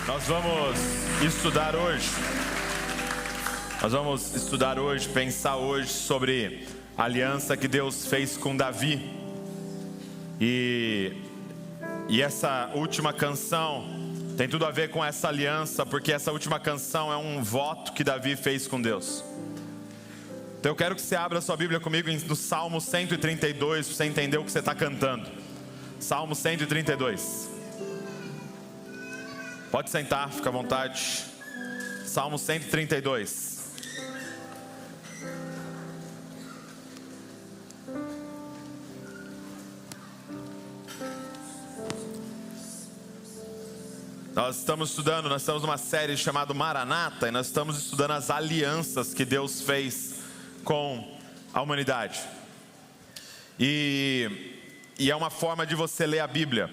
Nós vamos estudar hoje, pensar hoje sobre a aliança que Deus fez com Davi. E essa última canção tem tudo a ver com essa aliança, porque essa última canção é um voto que Davi fez com Deus. Então eu quero que você abra sua Bíblia comigo no Salmo 132, para você entender o que você está cantando. Salmo 132. Pode sentar, fica à vontade. Salmo 132. Nós estamos numa série chamada Maranata, e nós estamos estudando as alianças que Deus fez com a humanidade. E é uma forma de você ler a Bíblia.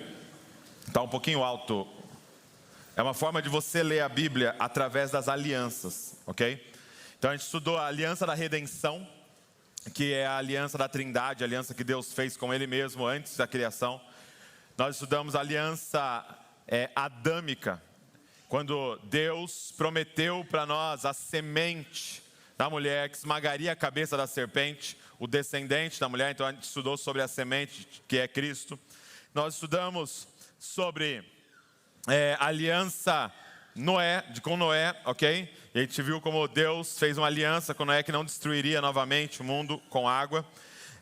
Está um pouquinho alto. É uma forma de você ler a Bíblia através das alianças, ok? Então a gente estudou a aliança da redenção, que é a aliança da Trindade, a aliança que Deus fez com Ele mesmo antes da criação. Nós estudamos a aliança adâmica, quando Deus prometeu para nós a semente da mulher que esmagaria a cabeça da serpente, o descendente da mulher. Então a gente estudou sobre a semente que é Cristo. Nós estudamos sobre a aliança com Noé, ok? E a gente viu como Deus fez uma aliança com Noé que não destruiria novamente o mundo com água.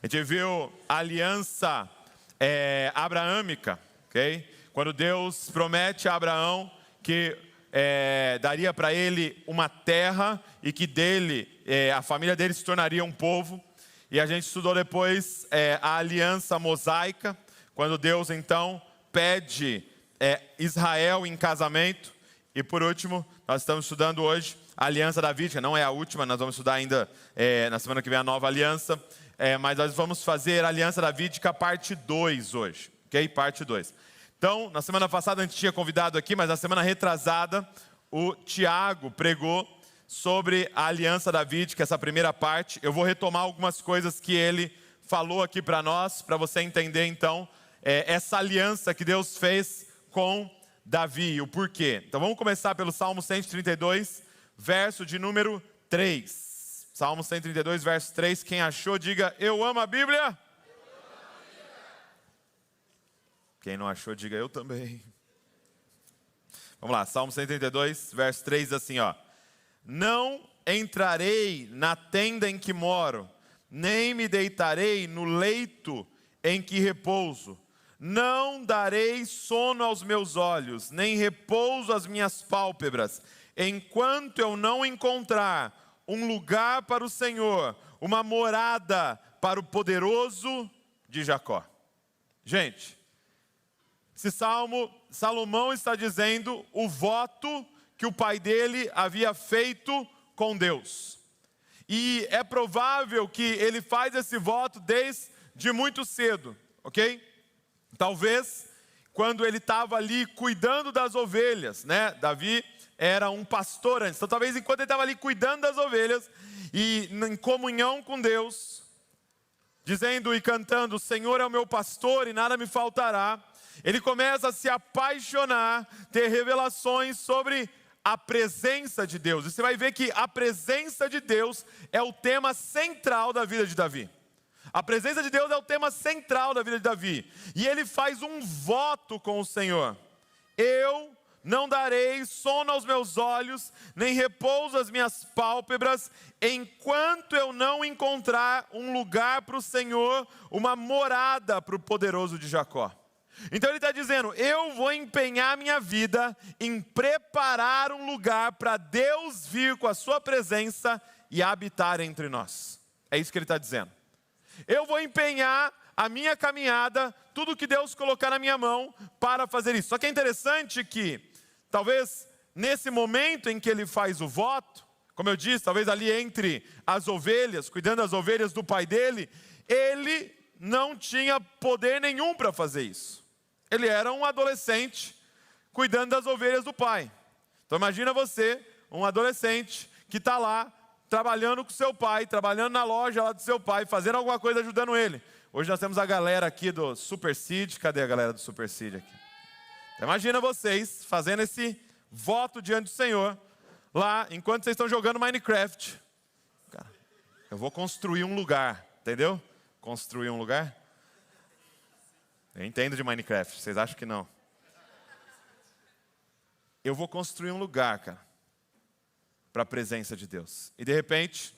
A gente viu a aliança abraâmica, ok? Quando Deus promete a Abraão que daria para ele uma terra e que a família dele se tornaria um povo. E a gente estudou depois a aliança mosaica, quando Deus então pede Israel em casamento. E por último, nós estamos estudando hoje a aliança davídica. Não é a última, nós vamos estudar ainda na semana que vem a nova aliança. Mas nós vamos fazer a aliança davídica parte 2 hoje, ok? Parte 2. Então, na semana passada a gente tinha convidado aqui, mas na semana retrasada o Tiago pregou sobre a aliança davídica, essa primeira parte. Eu vou retomar algumas coisas que ele falou aqui para nós, para você entender então essa aliança que Deus fez com Davi, o porquê. Então vamos começar pelo Salmo 132, verso de número 3. Salmo 132, verso 3. Quem achou, diga: eu amo a Bíblia. Quem não achou, diga: eu também. Vamos lá, Salmo 132, verso 3, assim, ó. Não entrarei na tenda em que moro, nem me deitarei no leito em que repouso. Não darei sono aos meus olhos, nem repouso às minhas pálpebras, enquanto eu não encontrar um lugar para o Senhor, uma morada para o poderoso de Jacó. Gente, esse salmo, Salomão está dizendo o voto que o pai dele havia feito com Deus. E é provável que ele faz esse voto desde muito cedo, ok? Talvez quando ele estava ali cuidando das ovelhas, né? Davi era um pastor antes. Então talvez enquanto ele estava ali cuidando das ovelhas e em comunhão com Deus, dizendo e cantando: o Senhor é o meu pastor e nada me faltará, ele começa a se apaixonar, ter revelações sobre a presença de Deus. E você vai ver que a presença de Deus é o tema central da vida de Davi. A presença de Deus é o tema central da vida de Davi. E ele faz um voto com o Senhor: eu não darei sono aos meus olhos, nem repouso às minhas pálpebras, enquanto eu não encontrar um lugar para o Senhor, uma morada para o poderoso de Jacó. Então ele está dizendo: eu vou empenhar minha vida em preparar um lugar para Deus vir com a sua presença e habitar entre nós. É isso que ele está dizendo. Eu vou empenhar a minha caminhada, tudo que Deus colocar na minha mão para fazer isso. Só que é interessante que, talvez nesse momento em que ele faz o voto, como eu disse, talvez ali entre as ovelhas, cuidando das ovelhas do pai dele, ele não tinha poder nenhum para fazer isso. Ele era um adolescente cuidando das ovelhas do pai. Então imagina você, um adolescente que está lá trabalhando com seu pai, trabalhando na loja lá do seu pai, fazendo alguma coisa, ajudando ele. Hoje nós temos a galera aqui do Super Seed. Cadê a galera do Super Seed aqui? Então, imagina vocês fazendo esse voto diante do Senhor, lá, enquanto vocês estão jogando Minecraft. Cara, eu vou construir um lugar, entendeu? Construir um lugar? Eu entendo de Minecraft, vocês acham que não? Eu vou construir um lugar, cara, para a presença de Deus. E de repente,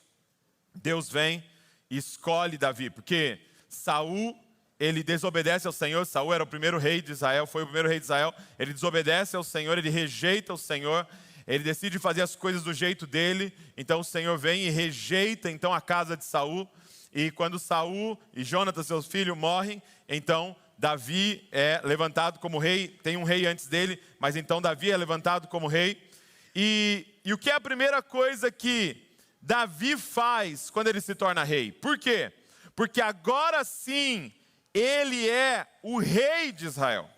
Deus vem e escolhe Davi, porque Saul, ele desobedece ao Senhor. Saul era o primeiro rei de Israel, foi o primeiro rei de Israel. Ele desobedece ao Senhor, ele rejeita o Senhor, ele decide fazer as coisas do jeito dele. Então o Senhor vem e rejeita então a casa de Saul. E quando Saul e Jonatas, seus filhos, morrem, então Davi é levantado como rei. Tem um rei antes dele, mas então Davi é levantado como rei. E o que é a primeira coisa que Davi faz quando ele se torna rei? Por quê? Porque agora sim, ele é o rei de Israel.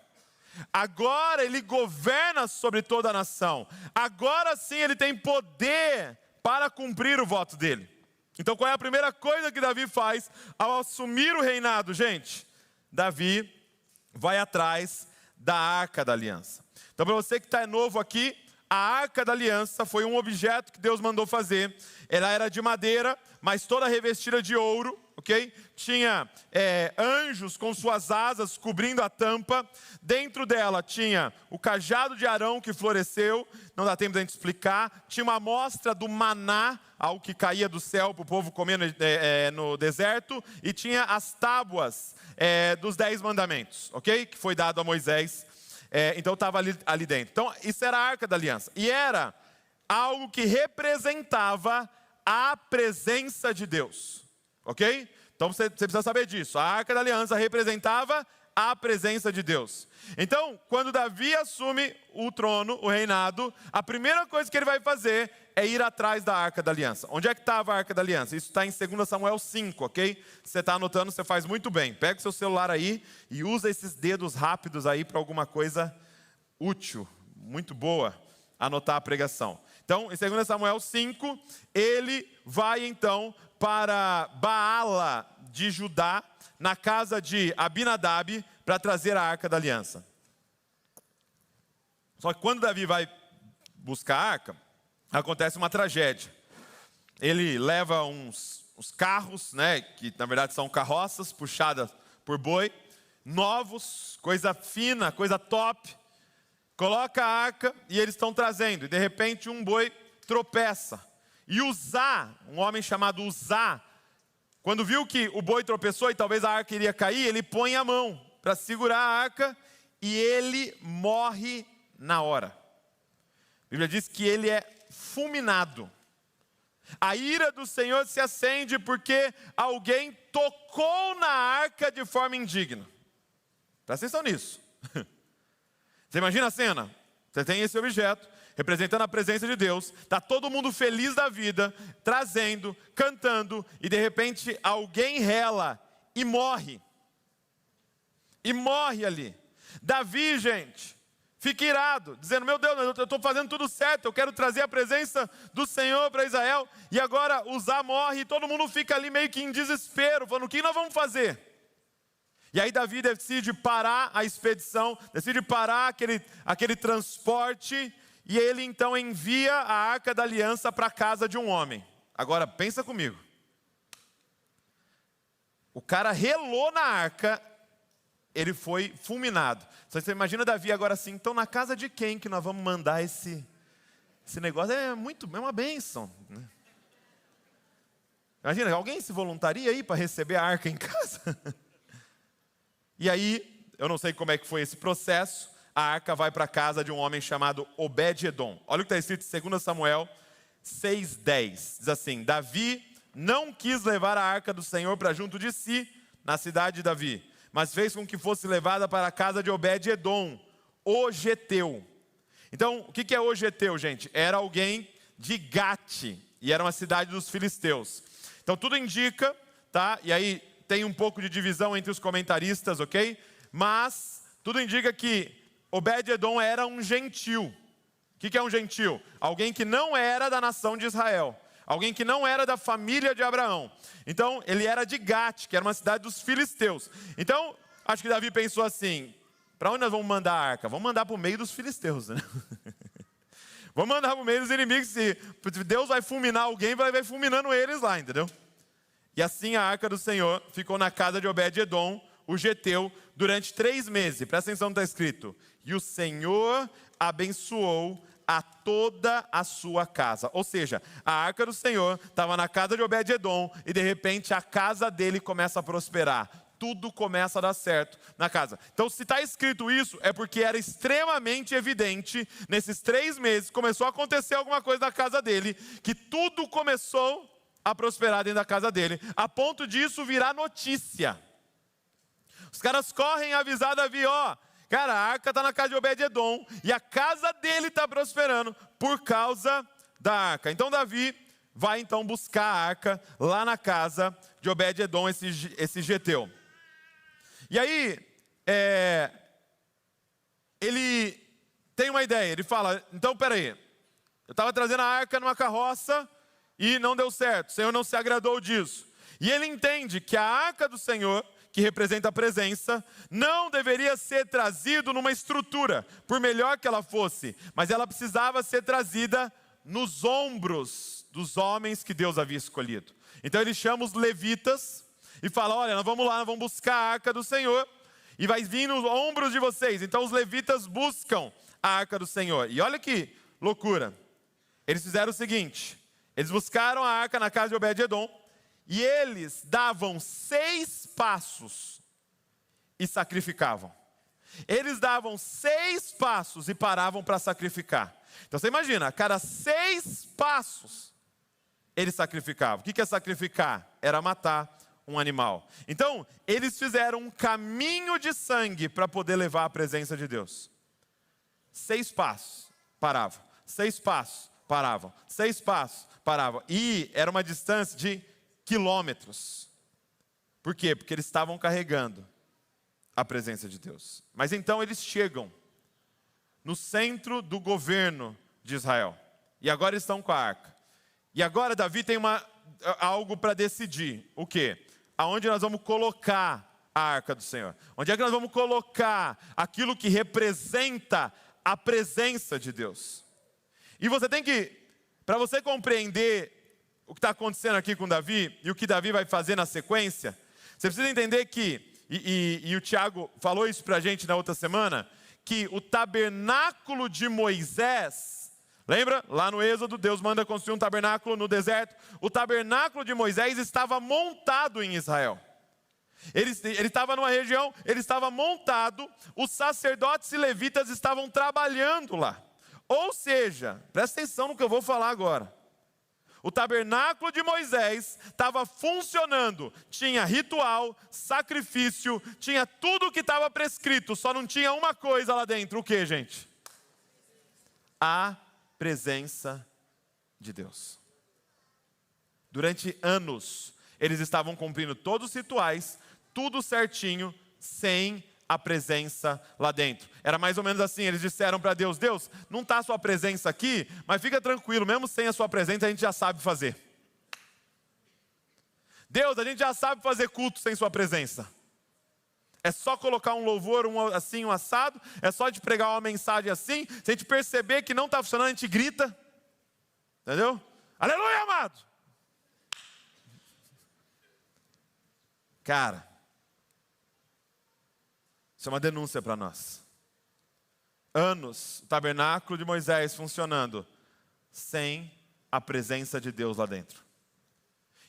Agora ele governa sobre toda a nação. Agora sim ele tem poder para cumprir o voto dele. Então qual é a primeira coisa que Davi faz ao assumir o reinado, gente? Davi vai atrás da Arca da Aliança. Então para você que está novo aqui, a Arca da Aliança foi um objeto que Deus mandou fazer. Ela era de madeira, mas toda revestida de ouro, ok? Tinha anjos com suas asas cobrindo a tampa. Dentro dela tinha o cajado de Arão que floresceu. Não dá tempo de a gente explicar. Tinha uma amostra do maná, algo que caía do céu para o povo comer no deserto. E tinha as tábuas dos 10 mandamentos, ok? Que foi dado a Moisés. Então estava ali dentro. Então isso era a Arca da Aliança. E era algo que representava a presença de Deus. Ok? Então você precisa saber disso. A Arca da Aliança representava a presença de Deus. Então, quando Davi assume o trono, o reinado, a primeira coisa que ele vai fazer é ir atrás da Arca da Aliança. Onde é que estava a Arca da Aliança? Isso está em 2 Samuel 5, ok? Se você está anotando, você faz muito bem. Pega o seu celular aí e usa esses dedos rápidos aí para alguma coisa útil, muito boa, anotar a pregação. Então, em 2 Samuel 5, ele vai então para Baala de Judá, na casa de Abinadab, para trazer a Arca da Aliança. Só que quando Davi vai buscar a arca, acontece uma tragédia. Ele leva uns carros, né, que na verdade são carroças puxadas por boi, novos, coisa fina, coisa top. Coloca a arca e eles estão trazendo. E de repente um boi tropeça. E Uzá, um homem chamado Uzá, quando viu que o boi tropeçou e talvez a arca iria cair, ele põe a mão para segurar a arca e ele morre na hora. A Bíblia diz que ele é fulminado. A ira do Senhor se acende porque alguém tocou na arca de forma indigna. Presta atenção nisso. Você imagina a cena? Você tem esse objeto, representando a presença de Deus, está todo mundo feliz da vida, trazendo, cantando, e de repente alguém rela e morre. E morre ali. Davi, gente, fica irado, dizendo, meu Deus, eu estou fazendo tudo certo, eu quero trazer a presença do Senhor para Israel, e agora Uzá morre, e todo mundo fica ali meio que em desespero, falando, o que nós vamos fazer? E aí Davi decide parar a expedição, decide parar aquele transporte, e ele então envia a Arca da Aliança para a casa de um homem. Agora, pensa comigo. O cara relou na arca, ele foi fulminado. Você imagina Davi agora assim, então na casa de quem que nós vamos mandar esse negócio? É uma bênção, né? Imagina, alguém se voluntaria aí para receber a arca em casa? E aí, eu não sei como é que foi esse processo, a arca vai para a casa de um homem chamado Obed-edom. Olha o que está escrito em 2 Samuel 6:10. Diz assim, Davi não quis levar a arca do Senhor para junto de si, na cidade de Davi, mas fez com que fosse levada para a casa de Obed-edom, o geteu. Então, o que é o geteu, gente? Era alguém de Gate, e era uma cidade dos filisteus. Então, tudo indica, tá? E aí, tem um pouco de divisão entre os comentaristas, ok? Mas tudo indica que Obed-edom era um gentil. O que é um gentil? Alguém que não era da nação de Israel. Alguém que não era da família de Abraão. Então, ele era de Gate, que era uma cidade dos filisteus. Então, acho que Davi pensou assim, para onde nós vamos mandar a arca? Vamos mandar para o meio dos filisteus, né? Vamos mandar para o meio dos inimigos. Se Deus vai fulminar alguém, vai fulminando eles lá, entendeu? E assim a arca do Senhor ficou na casa de Obed-edom, o geteu, durante 3 meses. Presta atenção no que está escrito. E o Senhor abençoou a toda a sua casa. Ou seja, a arca do Senhor estava na casa de Obed-edom e de repente a casa dele começa a prosperar. Tudo começa a dar certo na casa. Então, se está escrito isso, é porque era extremamente evidente, nesses 3 meses, começou a acontecer alguma coisa na casa dele, que tudo começou a prosperar dentro da casa dele, a ponto disso virar notícia. Os caras correm avisar Davi, ó, cara, a arca está na casa de Obed-edom, e a casa dele está prosperando por causa da arca. Então, Davi vai então buscar a arca lá na casa de Obed-edom, esse geteu. E aí, ele tem uma ideia, ele fala, então peraí, eu estava trazendo a arca numa carroça e não deu certo, o Senhor não se agradou disso. E ele entende que a arca do Senhor, que representa a presença, não deveria ser trazido numa estrutura, por melhor que ela fosse, mas ela precisava ser trazida nos ombros dos homens que Deus havia escolhido. Então ele chama os levitas e fala, olha, nós vamos lá, nós vamos buscar a arca do Senhor, e vai vir nos ombros de vocês. Então os levitas buscam a arca do Senhor. E olha que loucura. Eles fizeram o seguinte, eles buscaram a arca na casa de Obed-edom, e eles davam 6 passos e sacrificavam. Eles davam 6 passos e paravam para sacrificar. Então você imagina, a cada 6 passos, eles sacrificavam. O que é sacrificar? Era matar um animal. Então, eles fizeram um caminho de sangue para poder levar a presença de Deus. 6 passos, paravam. 6 passos, paravam. 6 passos, paravam. E era uma distância de quilômetros. Por quê? Porque eles estavam carregando a presença de Deus. Mas então eles chegam no centro do governo de Israel. E agora eles estão com a arca. E agora Davi tem algo para decidir. O quê? Aonde nós vamos colocar a arca do Senhor? Onde é que nós vamos colocar aquilo que representa a presença de Deus? E você tem que, para você compreender o que está acontecendo aqui com Davi, e o que Davi vai fazer na sequência, você precisa entender que, e o Tiago falou isso para a gente na outra semana, que o tabernáculo de Moisés, lembra? Lá no Êxodo, Deus manda construir um tabernáculo no deserto. O tabernáculo de Moisés estava montado em Israel. Ele estava numa região, ele estava montado, os sacerdotes e levitas estavam trabalhando lá. Ou seja, presta atenção no que eu vou falar agora. O tabernáculo de Moisés estava funcionando, tinha ritual, sacrifício, tinha tudo o que estava prescrito, só não tinha uma coisa lá dentro. O que, gente? A presença de Deus. Durante anos, eles estavam cumprindo todos os rituais, tudo certinho, sem a presença lá dentro. Era mais ou menos assim, eles disseram para Deus, Deus, não está a sua presença aqui, mas fica tranquilo, mesmo sem a sua presença a gente já sabe fazer. Deus, a gente já sabe fazer culto sem sua presença. É só colocar um louvor assim, um assado, é só de pregar uma mensagem assim, se a gente perceber que não está funcionando, a gente grita. Entendeu? Aleluia, amado! Cara, isso é uma denúncia para nós. Anos, o tabernáculo de Moisés funcionando, sem a presença de Deus lá dentro.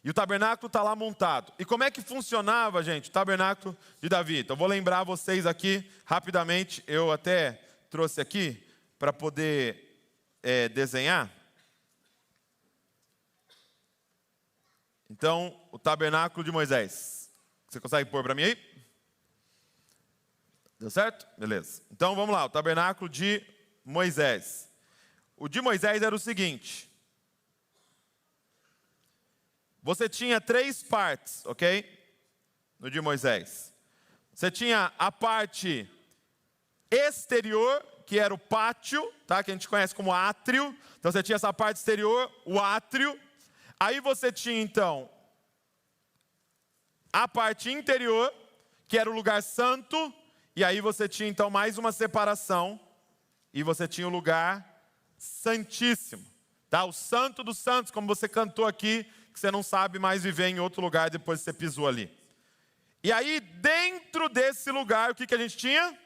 E o tabernáculo está lá montado. E como é que funcionava, gente, o tabernáculo de Davi? Então, vou lembrar vocês aqui, rapidamente, eu até trouxe aqui, para poder desenhar. Então, o tabernáculo de Moisés. Você consegue pôr para mim aí? Deu certo? Beleza. Então, vamos lá, o tabernáculo de Moisés. O de Moisés era o seguinte. Você tinha 3 partes, ok? No de Moisés. Você tinha a parte exterior, que era o pátio, tá? Que a gente conhece como átrio. Então você tinha essa parte exterior, o átrio. Aí você tinha então a parte interior, que era o lugar santo. E aí você tinha então mais uma separação. E você tinha o lugar santíssimo. Tá? O santo dos santos, como você cantou aqui, que você não sabe mais viver em outro lugar depois que você pisou ali. E aí, dentro desse lugar, o que a gente tinha?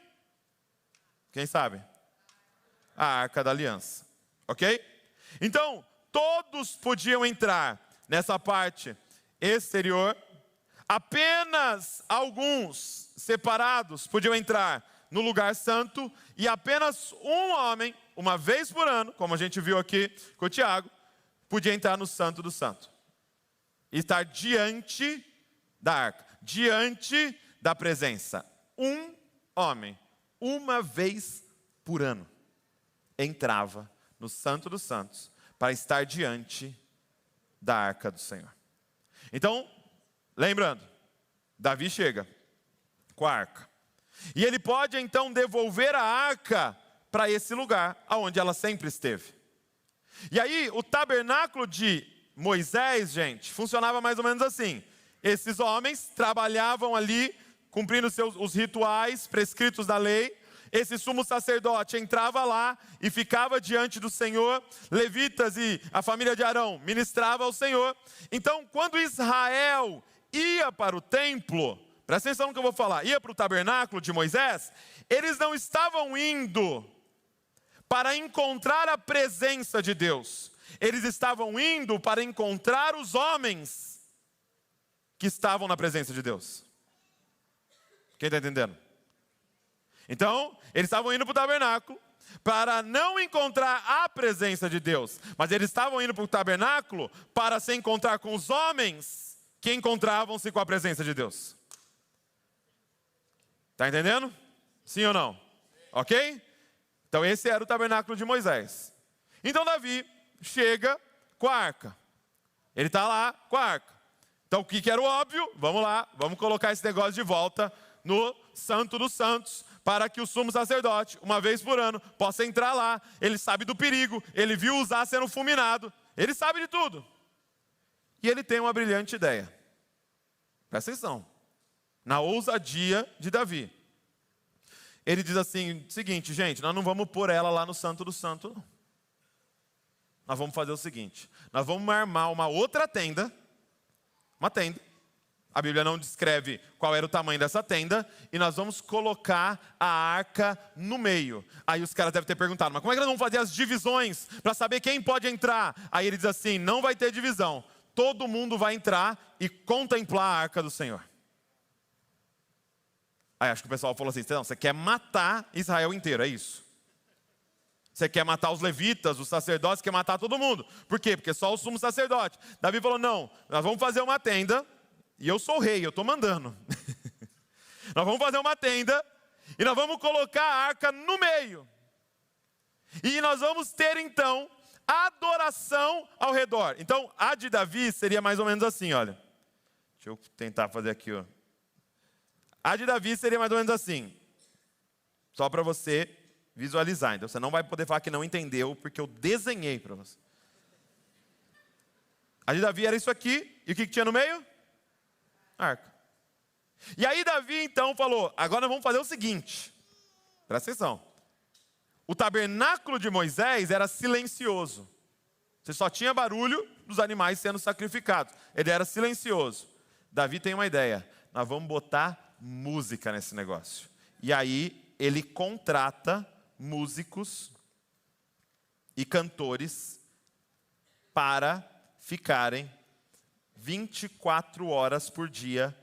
Quem sabe? A Arca da Aliança. Ok? Então, todos podiam entrar nessa parte exterior. Apenas alguns separados podiam entrar no lugar santo. E apenas um homem, uma vez por ano, como a gente viu aqui com o Tiago, podia entrar no Santo do Santo. E estar diante da arca, diante da presença. Um homem, uma vez por ano, entrava no Santo dos Santos para estar diante da arca do Senhor. Então, lembrando, Davi chega com a arca. E ele pode então devolver a arca para esse lugar, onde ela sempre esteve. E aí, o tabernáculo de Moisés, gente, funcionava mais ou menos assim. Esses homens trabalhavam ali, cumprindo os rituais prescritos da lei. Esse sumo sacerdote entrava lá e ficava diante do Senhor. Levitas e a família de Arão ministrava ao Senhor. Então, quando Israel ia para o templo, presta atenção no que eu vou falar, ia para o tabernáculo de Moisés, eles não estavam indo para encontrar a presença de Deus. Eles estavam indo para encontrar os homens que estavam na presença de Deus. Quem está entendendo? Então, eles estavam indo para o tabernáculo para não encontrar a presença de Deus, mas eles estavam indo para o tabernáculo para se encontrar com os homens que encontravam-se com a presença de Deus. Está entendendo? Sim ou não? Ok? Então esse era o tabernáculo de Moisés. Então Davi chega com a arca. Ele está lá com a arca. Então o que era o óbvio? Vamos lá, vamos colocar esse negócio de volta no Santo dos Santos, para que o sumo sacerdote, uma vez por ano, possa entrar lá. Ele sabe do perigo, ele viu Uzá sendo fulminado, ele sabe de tudo. E ele tem uma brilhante ideia. Presta atenção. Na ousadia de Davi. Ele diz assim, seguinte, gente, nós não vamos pôr ela lá no Santo do Santo, não. Nós vamos fazer o seguinte, nós vamos armar uma outra tenda, uma tenda. A Bíblia não descreve qual era o tamanho dessa tenda, e nós vamos colocar a arca no meio. Aí os caras devem ter perguntado, mas como é que nós vamos fazer as divisões para saber quem pode entrar? Aí ele diz assim, não vai ter divisão, todo mundo vai entrar e contemplar a arca do Senhor. Aí acho que o pessoal falou assim, não, você quer matar Israel inteiro, é isso? Você quer matar os levitas, os sacerdotes, quer matar todo mundo. Por quê? Porque só o sumo sacerdote. Davi falou, não, nós vamos fazer uma tenda, e eu sou o rei, eu estou mandando. Nós vamos fazer uma tenda, e nós vamos colocar a arca no meio. E nós vamos ter então, adoração ao redor. Então, a de Davi seria mais ou menos assim, olha. Deixa eu tentar fazer aqui, ó. A de Davi seria mais ou menos assim. Só para você visualizar. Então você não vai poder falar que não entendeu, porque eu desenhei para você. A de Davi era isso aqui. E o que tinha no meio? Arca. E aí Davi então falou, agora nós vamos fazer o seguinte. Presta atenção. O tabernáculo de Moisés era silencioso. Você só tinha barulho dos animais sendo sacrificados. Ele era silencioso. Davi tem uma ideia. Nós vamos botar música nesse negócio. E aí ele contrata músicos e cantores para ficarem 24 horas por dia,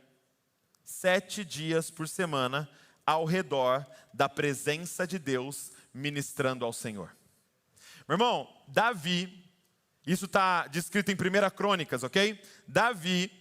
7 dias por semana, ao redor da presença de Deus, ministrando ao Senhor. Meu irmão, Davi, isso está descrito em 1 Crônicas, ok? Davi,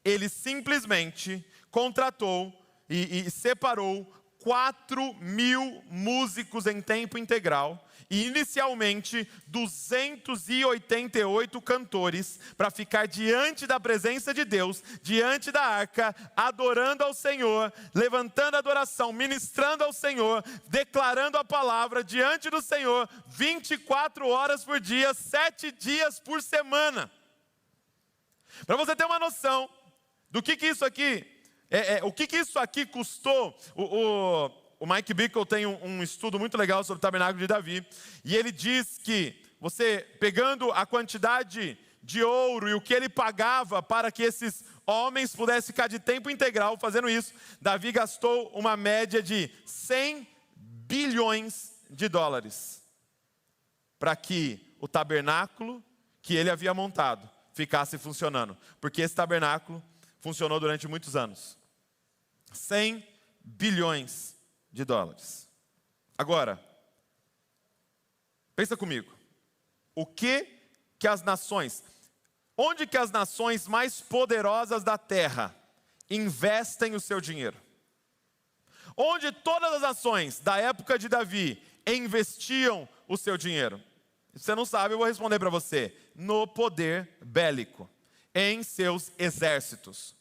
ele simplesmente contratou e separou 4.000 músicos em tempo integral e inicialmente 288 cantores para ficar diante da presença de Deus, diante da arca, adorando ao Senhor, levantando adoração, ministrando ao Senhor, declarando a palavra diante do Senhor, 24 horas por dia, 7 dias por semana. Para você ter uma noção do que isso aqui o que isso aqui custou. O Mike Bickle tem um estudo muito legal sobre o tabernáculo de Davi, e ele diz que você pegando a quantidade de ouro e o que ele pagava para que esses homens pudessem ficar de tempo integral fazendo isso, Davi gastou uma média de 100 bilhões de dólares para que o tabernáculo que ele havia montado ficasse funcionando. Porque esse tabernáculo funcionou durante muitos anos. 100 bilhões de dólares. Agora, pensa comigo. O que as nações, onde que as nações mais poderosas da terra investem o seu dinheiro? Onde todas as nações da época de Davi investiam o seu dinheiro? Se você não sabe, eu vou responder para você. No poder bélico, em seus exércitos.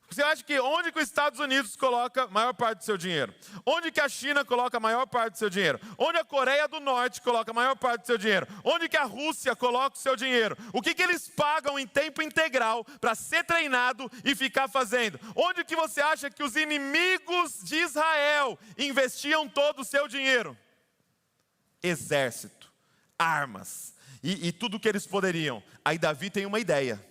Você acha que onde que os Estados Unidos coloca a maior parte do seu dinheiro? Onde que a China coloca a maior parte do seu dinheiro? Onde a Coreia do Norte coloca a maior parte do seu dinheiro? Onde que a Rússia coloca o seu dinheiro? O que eles pagam em tempo integral para ser treinado e ficar fazendo? Onde que você acha que os inimigos de Israel investiam todo o seu dinheiro? Exército, armas e tudo que eles poderiam. Aí Davi tem uma ideia.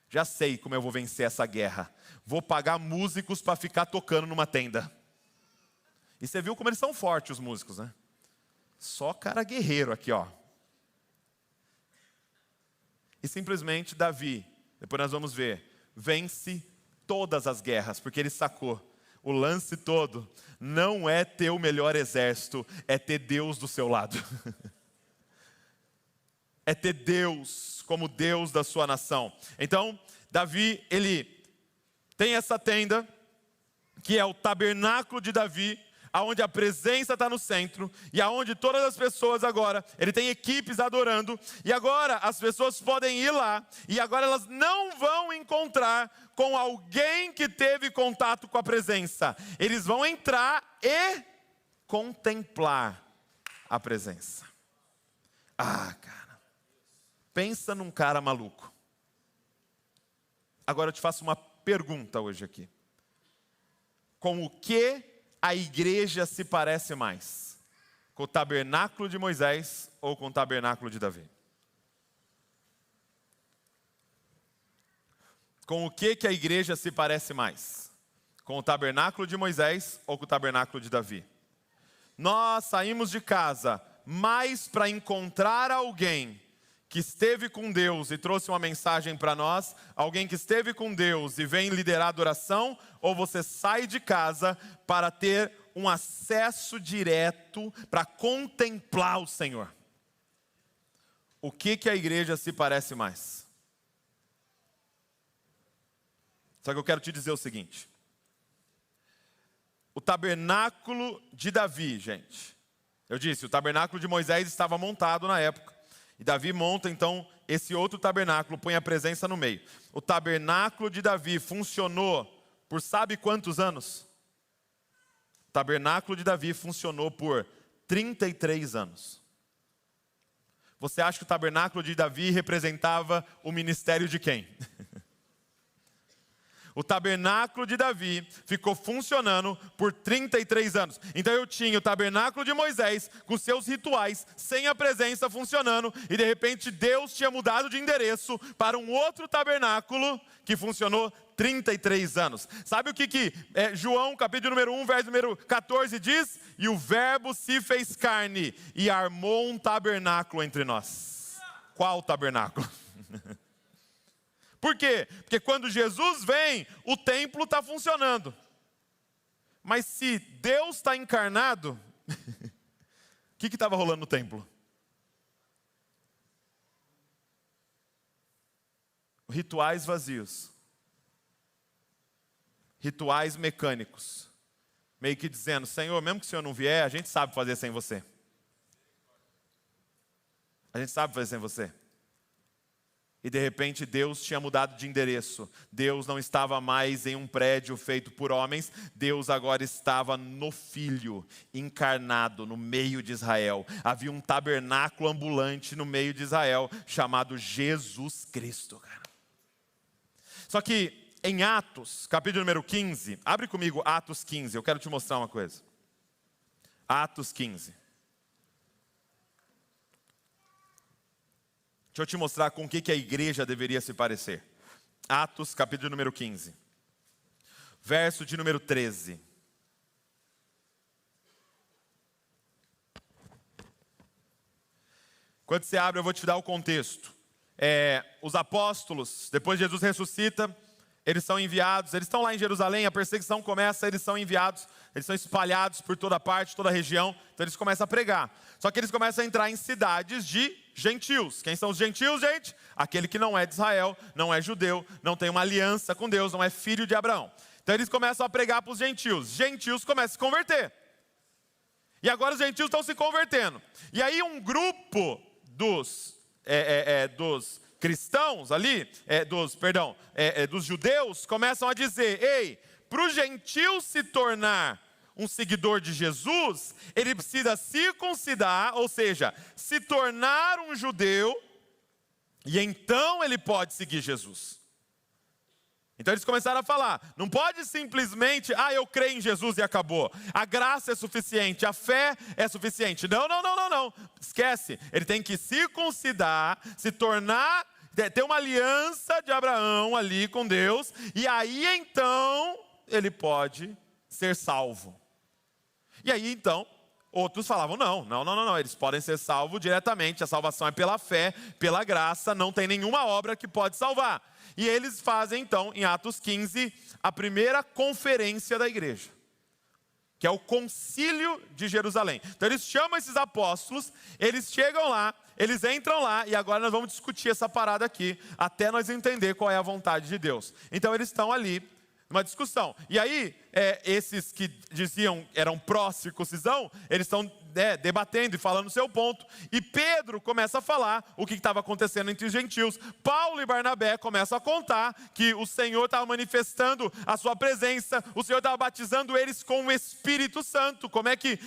Já sei como eu vou vencer essa guerra. Vou pagar músicos para ficar tocando numa tenda. E você viu como eles são fortes, os músicos, né? Só cara guerreiro aqui, ó. E simplesmente Davi, depois nós vamos ver, vence todas as guerras, porque ele sacou. O lance todo não é ter o melhor exército, é ter Deus do seu lado. É ter Deus como Deus da sua nação. Então, Davi, ele tem essa tenda, que é o tabernáculo de Davi, aonde a presença está no centro, e aonde todas as pessoas agora, ele tem equipes adorando, e agora as pessoas podem ir lá, e agora elas não vão encontrar com alguém que teve contato com a presença. Eles vão entrar e contemplar a presença. Ah, cara. Pensa num cara maluco. Agora eu te faço uma pergunta hoje aqui. Com o que a igreja se parece mais? Com o tabernáculo de Moisés ou com o tabernáculo de Davi? Com o que a igreja se parece mais? Com o tabernáculo de Moisés ou com o tabernáculo de Davi? Nós saímos de casa mais para encontrar alguém que esteve com Deus e trouxe uma mensagem para nós, alguém que esteve com Deus e vem liderar a adoração, ou você sai de casa para ter um acesso direto para contemplar o Senhor? O que a igreja se parece mais? Só que eu quero te dizer o seguinte. O tabernáculo de Davi, gente. Eu disse, o tabernáculo de Moisés estava montado na época. E Davi monta então esse outro tabernáculo, põe a presença no meio. O tabernáculo de Davi funcionou por sabe quantos anos? O tabernáculo de Davi funcionou por 33 anos. Você acha que o tabernáculo de Davi representava o ministério de quem? O tabernáculo de Davi ficou funcionando por 33 anos. Então eu tinha o tabernáculo de Moisés com seus rituais, sem a presença funcionando, e de repente Deus tinha mudado de endereço para um outro tabernáculo que funcionou 33 anos. Sabe o que João, capítulo número 1, verso número 14 diz? E o verbo se fez carne e armou um tabernáculo entre nós. Qual tabernáculo? Por quê? Porque quando Jesus vem, o templo está funcionando. Mas se Deus está encarnado, o que estava rolando no templo? Rituais vazios. Rituais mecânicos. Meio que dizendo, Senhor, mesmo que o Senhor não vier, a gente sabe fazer sem você. A gente sabe fazer sem você. E de repente Deus tinha mudado de endereço. Deus não estava mais em um prédio feito por homens. Deus agora estava no Filho, encarnado no meio de Israel. Havia um tabernáculo ambulante no meio de Israel, chamado Jesus Cristo, cara. Só que em Atos, capítulo número 15, abre comigo Atos 15, eu quero te mostrar uma coisa. Atos 15. Deixa eu te mostrar com o que a igreja deveria se parecer. Atos, capítulo número 15. Verso de número 13. Quando você abre, eu vou te dar o contexto. Os apóstolos, depois Jesus ressuscita, eles são enviados, eles estão lá em Jerusalém, a perseguição começa, eles são enviados, eles são espalhados por toda parte, toda a região, então eles começam a pregar. Só que eles começam a entrar em cidades de gentios. Quem são os gentios, gente? Aquele que não é de Israel, não é judeu, não tem uma aliança com Deus, não é filho de Abraão. Então eles começam a pregar para os gentios. Gentios começam a se converter. E agora os gentios estão se convertendo. E aí um grupo dos cristãos ali, dos judeus, começam a dizer: ei, para o gentil se tornar um seguidor de Jesus, ele precisa circuncidar, ou seja, se tornar um judeu, e então ele pode seguir Jesus. Então eles começaram a falar, não pode simplesmente, eu creio em Jesus e acabou. A graça é suficiente, a fé é suficiente. Não. Esquece, ele tem que circuncidar, se tornar, ter uma aliança de Abraão ali com Deus, e aí então ele pode ser salvo. E aí então, outros falavam, não, eles podem ser salvos diretamente, a salvação é pela fé, pela graça, não tem nenhuma obra que pode salvar. E eles fazem então, em Atos 15, a primeira conferência da igreja, que é o concílio de Jerusalém. Então eles chamam esses apóstolos, eles chegam lá, eles entram lá, e agora nós vamos discutir essa parada aqui, até nós entender qual é a vontade de Deus. Então eles estão ali, numa discussão. E aí, esses que diziam eram pró-circuncisão, eles estão debatendo e falando o seu ponto. E Pedro começa a falar o que estava acontecendo entre os gentios. Paulo e Barnabé começam a contar que o Senhor estava manifestando a sua presença, o Senhor estava batizando eles com o Espírito Santo. Como é que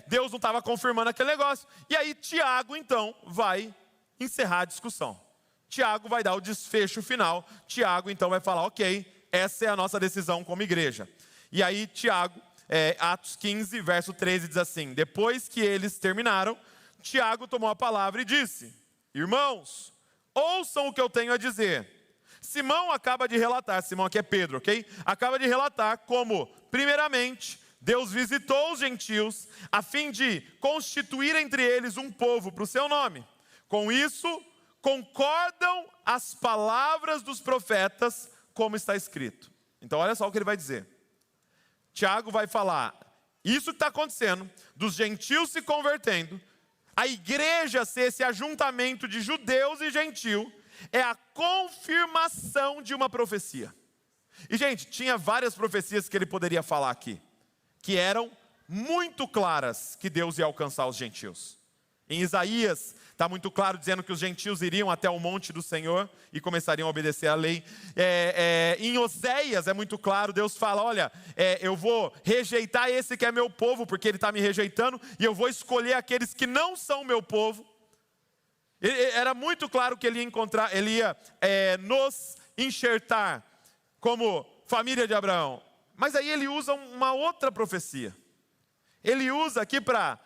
Deus não estava confirmando aquele negócio? E aí Tiago, então, vai encerrar a discussão. Tiago vai dar o desfecho final. Tiago, então, vai falar, ok, essa é a nossa decisão como igreja. E aí Tiago, Atos 15, verso 13 diz assim: depois que eles terminaram, Tiago tomou a palavra e disse: irmãos, ouçam o que eu tenho a dizer. Simão acaba de relatar, Simão aqui é Pedro, ok? Acaba de relatar como, primeiramente, Deus visitou os gentios a fim de constituir entre eles um povo para o seu nome. Com isso, concordam as palavras dos profetas, como está escrito. Então olha só o que ele vai dizer. Tiago vai falar, isso que está acontecendo, dos gentios se convertendo, a igreja ser esse ajuntamento de judeus e gentios, é a confirmação de uma profecia. E gente, tinha várias profecias que ele poderia falar aqui, que eram muito claras que Deus ia alcançar os gentios. Em Isaías, está muito claro dizendo que os gentios iriam até o monte do Senhor e começariam a obedecer à lei. Em Oséias é muito claro, Deus fala, olha, eu vou rejeitar esse que é meu povo, porque ele está me rejeitando, e eu vou escolher aqueles que não são meu povo. Era muito claro que ele ia nos enxertar como família de Abraão. Mas aí ele usa uma outra profecia. Ele usa aqui para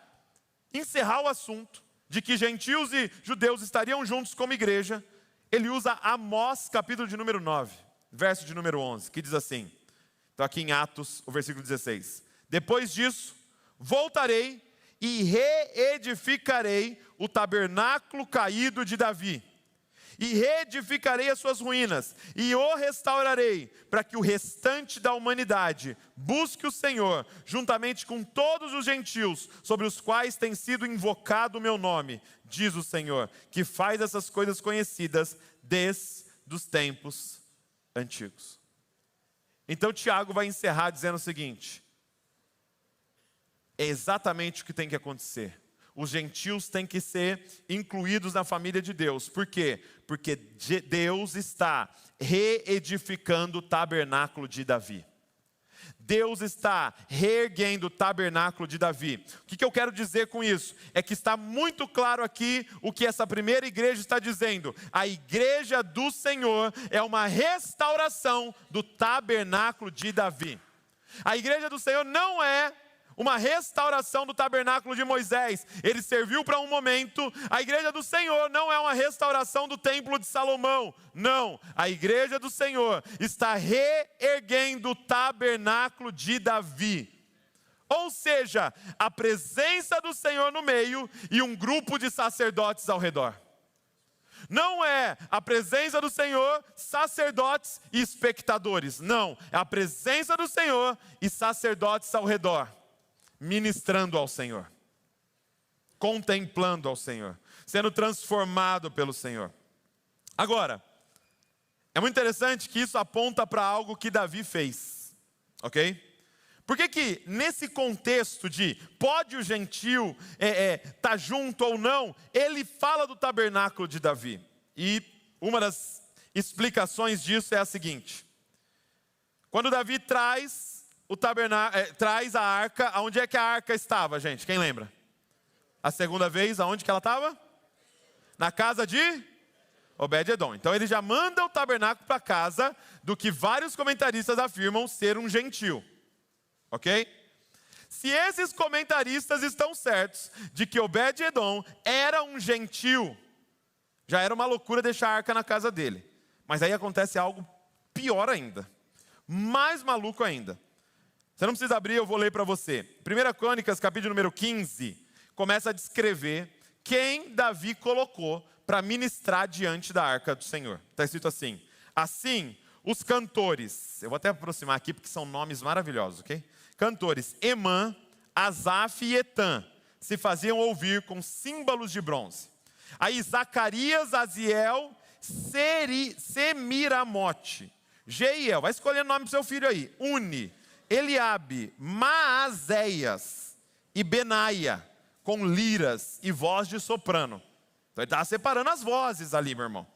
encerrar o assunto de que gentios e judeus estariam juntos como igreja. Ele usa Amós, capítulo de número 9, verso de número 11, que diz assim, então aqui em Atos, o versículo 16. Depois disso, voltarei e reedificarei o tabernáculo caído de Davi, e reedificarei as suas ruínas, e o restaurarei, para que o restante da humanidade busque o Senhor, juntamente com todos os gentios, sobre os quais tem sido invocado o meu nome, diz o Senhor, que faz essas coisas conhecidas desde os tempos antigos. Então Tiago vai encerrar dizendo o seguinte, é exatamente o que tem que acontecer. Os gentios têm que ser incluídos na família de Deus. Por quê? Porque Deus está reedificando o tabernáculo de Davi. Deus está reerguendo o tabernáculo de Davi. O que eu quero dizer com isso? É que está muito claro aqui o que essa primeira igreja está dizendo. A igreja do Senhor é uma restauração do tabernáculo de Davi. A igreja do Senhor não é uma restauração do tabernáculo de Moisés. Ele serviu para um momento. A igreja do Senhor não é uma restauração do templo de Salomão. Não, a igreja do Senhor está reerguendo o tabernáculo de Davi. Ou seja, a presença do Senhor no meio e um grupo de sacerdotes ao redor. Não é a presença do Senhor, sacerdotes e espectadores. Não, é a presença do Senhor e sacerdotes ao redor, ministrando ao Senhor, contemplando ao Senhor, sendo transformado pelo Senhor. Agora, é muito interessante que isso aponta para algo que Davi fez, ok? Por que nesse contexto de pode o gentil tá junto ou não, ele fala do tabernáculo de Davi? E uma das explicações disso é a seguinte: quando Davi traz o tabernáculo, traz a arca, aonde é que a arca estava, gente? Quem lembra? A segunda vez, aonde que ela estava? Na casa de Obed-Edom. Então ele já manda o tabernáculo para a casa do que vários comentaristas afirmam ser um gentil. Ok? Se esses comentaristas estão certos de que Obed-Edom era um gentil, já era uma loucura deixar a arca na casa dele. Mas aí acontece algo pior ainda, mais maluco ainda. Você não precisa abrir, eu vou ler para você. 1 Crônicas, capítulo número 15, começa a descrever quem Davi colocou para ministrar diante da arca do Senhor. Está escrito assim: assim, os cantores, eu vou até aproximar aqui porque são nomes maravilhosos, ok? Cantores Emã, Asaf e Etã se faziam ouvir com símbolos de bronze. Aí Zacarias, Aziel, Semiramote, Jeiel, vai escolhendo o nome do seu filho aí, Uni, Eliabe, Maazéias e Benaia, com liras e voz de soprano. Então ele estava separando as vozes ali, meu irmão.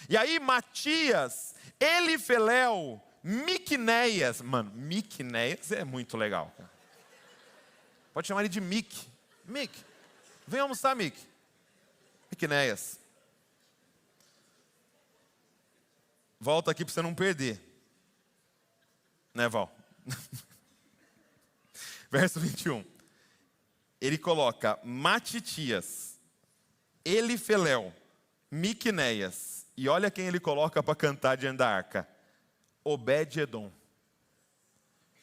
E aí Matias, Elifeléu, Miqunéias, mano, Miqunéias é muito legal, cara. Pode chamar ele de Mic. Vem almoçar, Miqunéias. Volta aqui para você não perder. Né, Val? Verso 21. Ele coloca Matitias, Elifeléu, Miqunéias. E olha quem ele coloca para cantar diante da arca: Obed-Edom,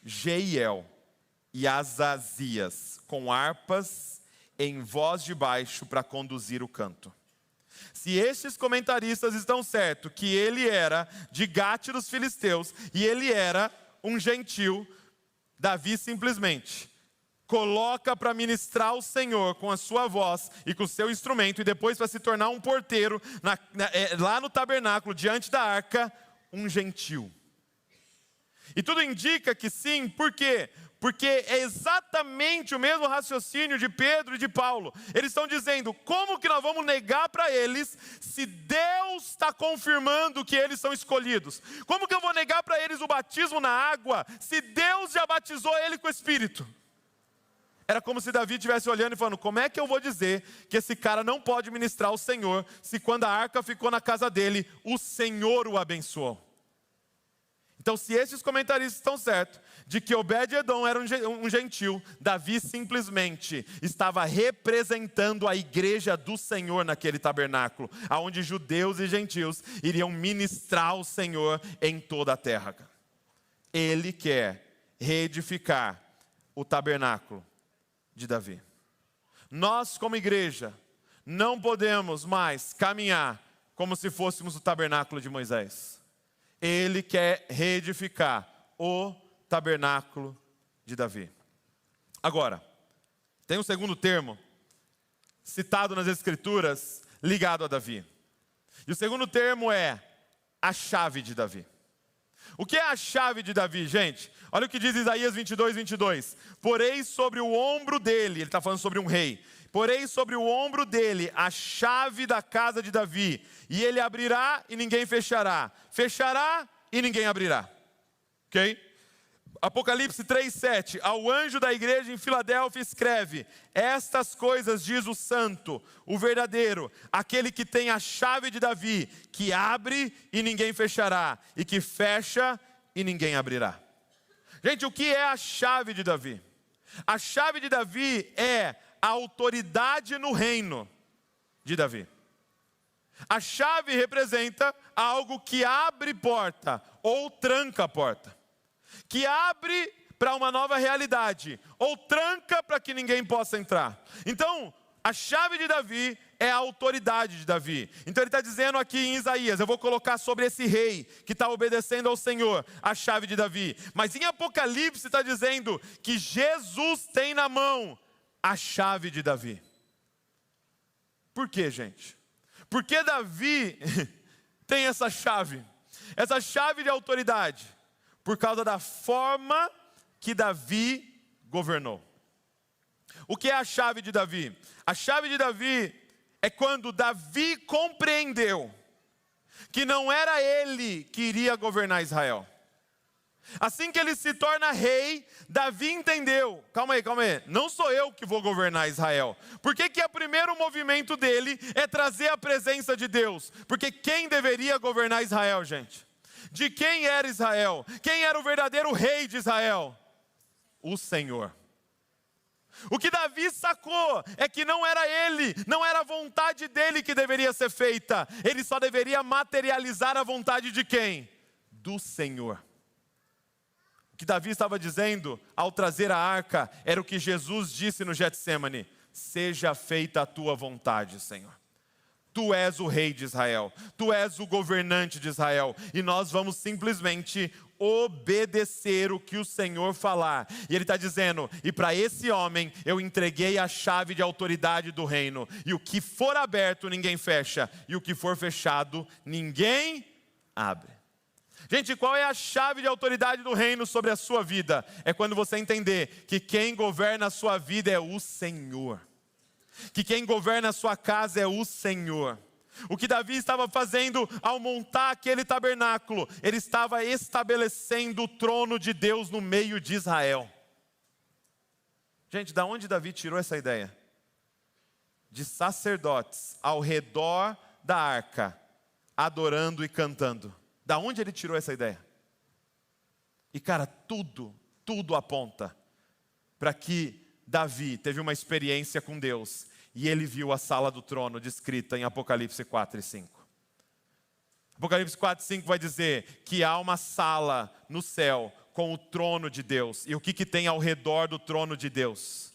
Jeiel e Azazias, com harpas em voz de baixo para conduzir o canto. Se estes comentaristas estão certos que ele era de Gate dos filisteus e ele era um gentil, Davi simplesmente coloca para ministrar o Senhor com a sua voz e com o seu instrumento, e depois para se tornar um porteiro lá no tabernáculo, diante da arca, um gentil. E tudo indica que sim, por quê? Porque é exatamente o mesmo raciocínio de Pedro e de Paulo. Eles estão dizendo: como que nós vamos negar para eles se Deus está confirmando que eles são escolhidos? Como que eu vou negar para eles o batismo na água se Deus já batizou ele com o Espírito? Era como se Davi estivesse olhando e falando: como é que eu vou dizer que esse cara não pode ministrar o Senhor, se quando a arca ficou na casa dele, o Senhor o abençoou? Então, se esses comentaristas estão certos de que Obed-Edom era um gentil, Davi simplesmente estava representando a igreja do Senhor naquele tabernáculo, onde judeus e gentios iriam ministrar o Senhor em toda a terra. Ele quer reedificar o tabernáculo de Davi. Nós, como igreja, não podemos mais caminhar como se fôssemos o tabernáculo de Moisés. Ele quer reedificar o tabernáculo de Davi. Agora, tem um segundo termo citado nas Escrituras ligado a Davi. E o segundo termo é a chave de Davi. O que é a chave de Davi, gente? Olha o que diz Isaías 22. Porei sobre o ombro dele, ele está falando sobre um rei. Porei sobre o ombro dele a chave da casa de Davi, e ele abrirá e ninguém fechará, fechará e ninguém abrirá. Ok? Apocalipse 3:7, ao anjo da igreja em Filadélfia escreve: estas coisas diz o santo, o verdadeiro, aquele que tem a chave de Davi, que abre e ninguém fechará, e que fecha e ninguém abrirá. Gente, o que é a chave de Davi? A chave de Davi é a autoridade no reino de Davi. A chave representa algo que abre porta ou tranca a porta. Que abre para uma nova realidade ou tranca para que ninguém possa entrar. Então, a chave de Davi é a autoridade de Davi. Então ele está dizendo aqui em Isaías, eu vou colocar sobre esse rei que está obedecendo ao Senhor, a chave de Davi. Mas em Apocalipse está dizendo que Jesus tem na mão a chave de Davi. Por quê, gente? Porque Davi tem essa chave de autoridade, por causa da forma que Davi governou. O que é a chave de Davi? A chave de Davi é quando Davi compreendeu que não era ele que iria governar Israel. Assim que ele se torna rei, Davi entendeu, calma aí, não sou eu que vou governar Israel. Por que o primeiro movimento dele é trazer a presença de Deus? Porque quem deveria governar Israel, gente? De quem era Israel? Quem era o verdadeiro rei de Israel? O Senhor. O que Davi sacou é que não era ele, não era a vontade dele que deveria ser feita. Ele só deveria materializar a vontade de quem? Do Senhor. O que Davi estava dizendo ao trazer a arca era o que Jesus disse no Getsêmani: seja feita a tua vontade, Senhor. Tu és o rei de Israel, tu és o governante de Israel, e nós vamos simplesmente obedecer o que o Senhor falar. E ele está dizendo, e para esse homem eu entreguei a chave de autoridade do reino, e o que for aberto ninguém fecha, e o que for fechado ninguém abre. Gente, qual é a chave de autoridade do reino sobre a sua vida? É quando você entender que quem governa a sua vida é o Senhor. Que quem governa a sua casa é o Senhor. O que Davi estava fazendo ao montar aquele tabernáculo, ele estava estabelecendo o trono de Deus no meio de Israel. Gente, da onde Davi tirou essa ideia? De sacerdotes ao redor da arca, adorando e cantando. Da onde ele tirou essa ideia? E cara, tudo aponta para que Davi teve uma experiência com Deus e ele viu a sala do trono descrita em Apocalipse 4 e 5. Apocalipse 4 e 5 vai dizer que há uma sala no céu com o trono de Deus. E o que tem ao redor do trono de Deus?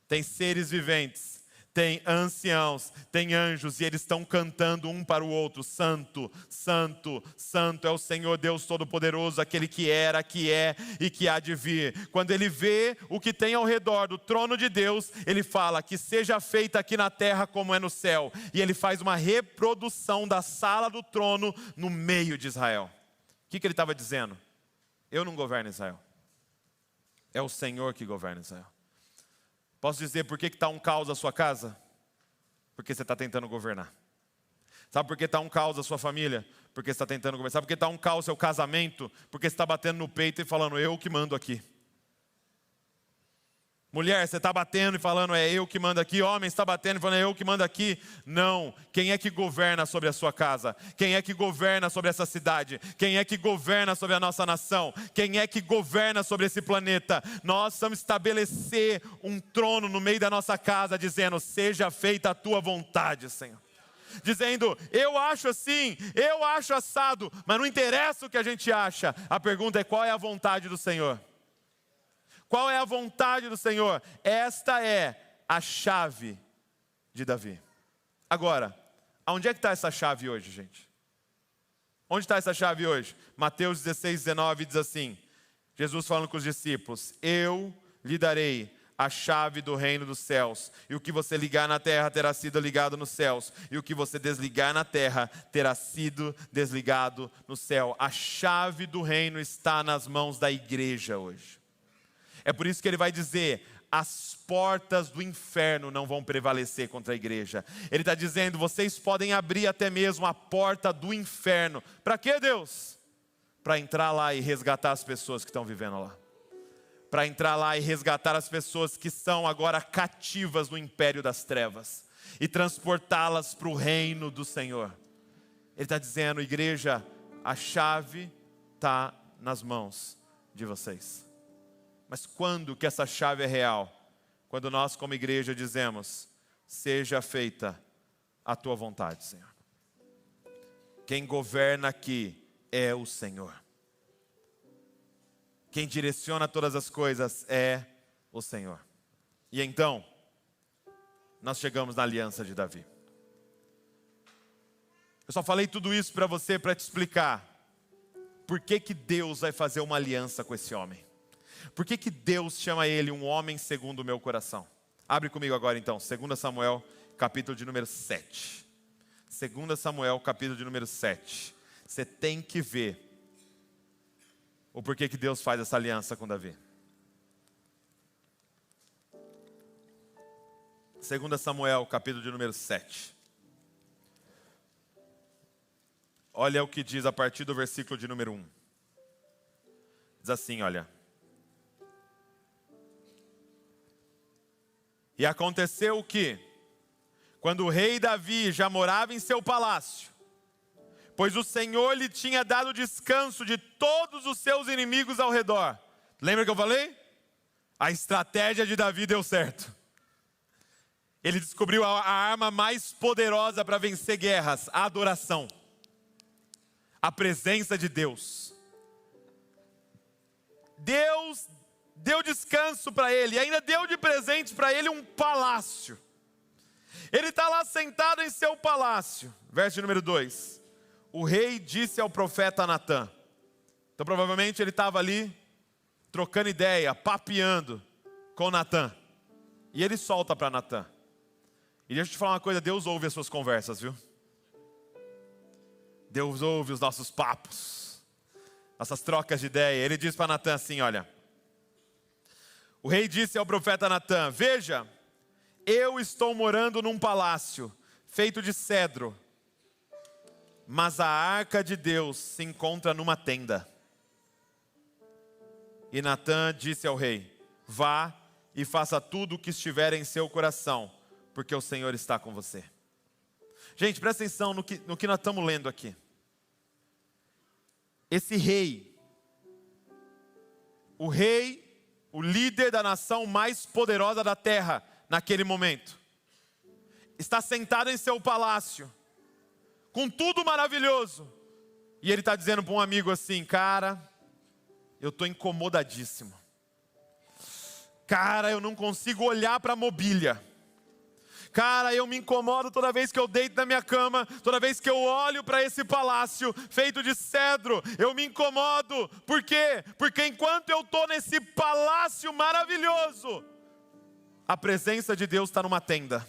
Tem seres viventes, tem anciãos, tem anjos, e eles estão cantando um para o outro: Santo, Santo, Santo é o Senhor Deus Todo-Poderoso, aquele que era, que é e que há de vir. Quando ele vê o que tem ao redor do trono de Deus, ele fala que seja feita aqui na terra como é no céu. E ele faz uma reprodução da sala do trono no meio de Israel. O que ele estava dizendo? Eu não governo Israel. É o Senhor que governa Israel. Posso dizer por que está um caos a sua casa? Porque você está tentando governar. Sabe por que está um caos a sua família? Porque você está tentando governar. Sabe por que está um caos o seu casamento? Porque você está batendo no peito e falando, eu que mando aqui. Mulher, você está batendo e falando, é eu que mando aqui. Homem, você está batendo e falando, é eu que mando aqui. Não, quem é que governa sobre a sua casa? Quem é que governa sobre essa cidade? Quem é que governa sobre a nossa nação? Quem é que governa sobre esse planeta? Nós vamos estabelecer um trono no meio da nossa casa, dizendo, seja feita a tua vontade, Senhor. Dizendo, eu acho assim, eu acho assado, mas não interessa o que a gente acha. A pergunta é, qual é a vontade do Senhor? Qual é a vontade do Senhor? Esta é a chave de Davi. Agora, aonde é que está essa chave hoje, gente? Onde está essa chave hoje? Mateus 16, 19 diz assim, Jesus falando com os discípulos, eu lhe darei a chave do reino dos céus, e o que você ligar na terra terá sido ligado nos céus, e o que você desligar na terra terá sido desligado no céu. A chave do reino está nas mãos da igreja hoje. É por isso que ele vai dizer, as portas do inferno não vão prevalecer contra a igreja. Ele está dizendo, vocês podem abrir até mesmo a porta do inferno. Para quê, Deus? Para entrar lá e resgatar as pessoas que estão vivendo lá. Para entrar lá e resgatar as pessoas que são agora cativas no império das trevas. E transportá-las para o reino do Senhor. Ele está dizendo, igreja, a chave está nas mãos de vocês. Mas quando que essa chave é real? Quando nós como igreja dizemos, seja feita a tua vontade, Senhor. Quem governa aqui é o Senhor. Quem direciona todas as coisas é o Senhor. E então, nós chegamos na aliança de Davi. Eu só falei tudo isso para você para te explicar por que que Deus vai fazer uma aliança com esse homem. Por que que Deus chama ele um homem segundo o meu coração? Abre comigo agora então, 2 Samuel, capítulo de número 7. 2 Samuel, capítulo de número 7. Você tem que ver o porquê que Deus faz essa aliança com Davi. 2 Samuel, capítulo de número 7. Olha o que diz a partir do versículo de número 1. Diz assim, olha. E aconteceu que, quando o rei Davi já morava em seu palácio, pois o Senhor lhe tinha dado descanso de todos os seus inimigos ao redor. Lembra que eu falei? A estratégia de Davi deu certo. Ele descobriu a arma mais poderosa para vencer guerras, a adoração. A presença de Deus. Deus deu descanso para ele, e ainda deu de presente para ele um palácio. Ele está lá sentado em seu palácio. Verso número 2. O rei disse ao profeta Natã. Então provavelmente ele estava ali, trocando ideia, papeando com Natã. E ele solta para Natã. E deixa eu te falar uma coisa, Deus ouve as suas conversas, viu? Deus ouve os nossos papos, nossas trocas de ideia. Ele diz para Natã assim, olha. O rei disse ao profeta Natã, veja, eu estou morando num palácio feito de cedro, mas a arca de Deus se encontra numa tenda. E Natã disse ao rei, vá e faça tudo o que estiver em seu coração, porque o Senhor está com você. Gente, presta atenção no que nós estamos lendo aqui. Esse rei, o líder da nação mais poderosa da terra, naquele momento, está sentado em seu palácio, com tudo maravilhoso, e ele está dizendo para um amigo assim, cara, eu estou incomodadíssimo. Cara, eu não consigo olhar para a mobília. Cara, eu me incomodo toda vez que eu deito na minha cama, toda vez que eu olho para esse palácio feito de cedro, eu me incomodo. Por quê? Porque enquanto eu estou nesse palácio maravilhoso, a presença de Deus está numa tenda.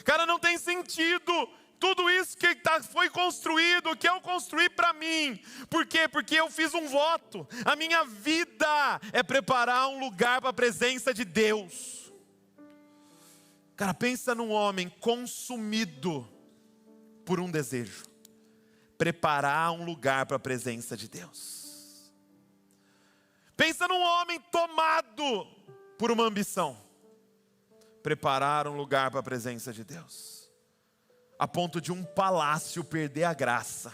Cara, não tem sentido tudo isso que foi construído, que eu construí para mim. Por quê? Porque eu fiz um voto. A minha vida é preparar um lugar para a presença de Deus. Cara, pensa num homem consumido por um desejo. Preparar um lugar para a presença de Deus. Pensa num homem tomado por uma ambição. Preparar um lugar para a presença de Deus. A ponto de um palácio perder a graça.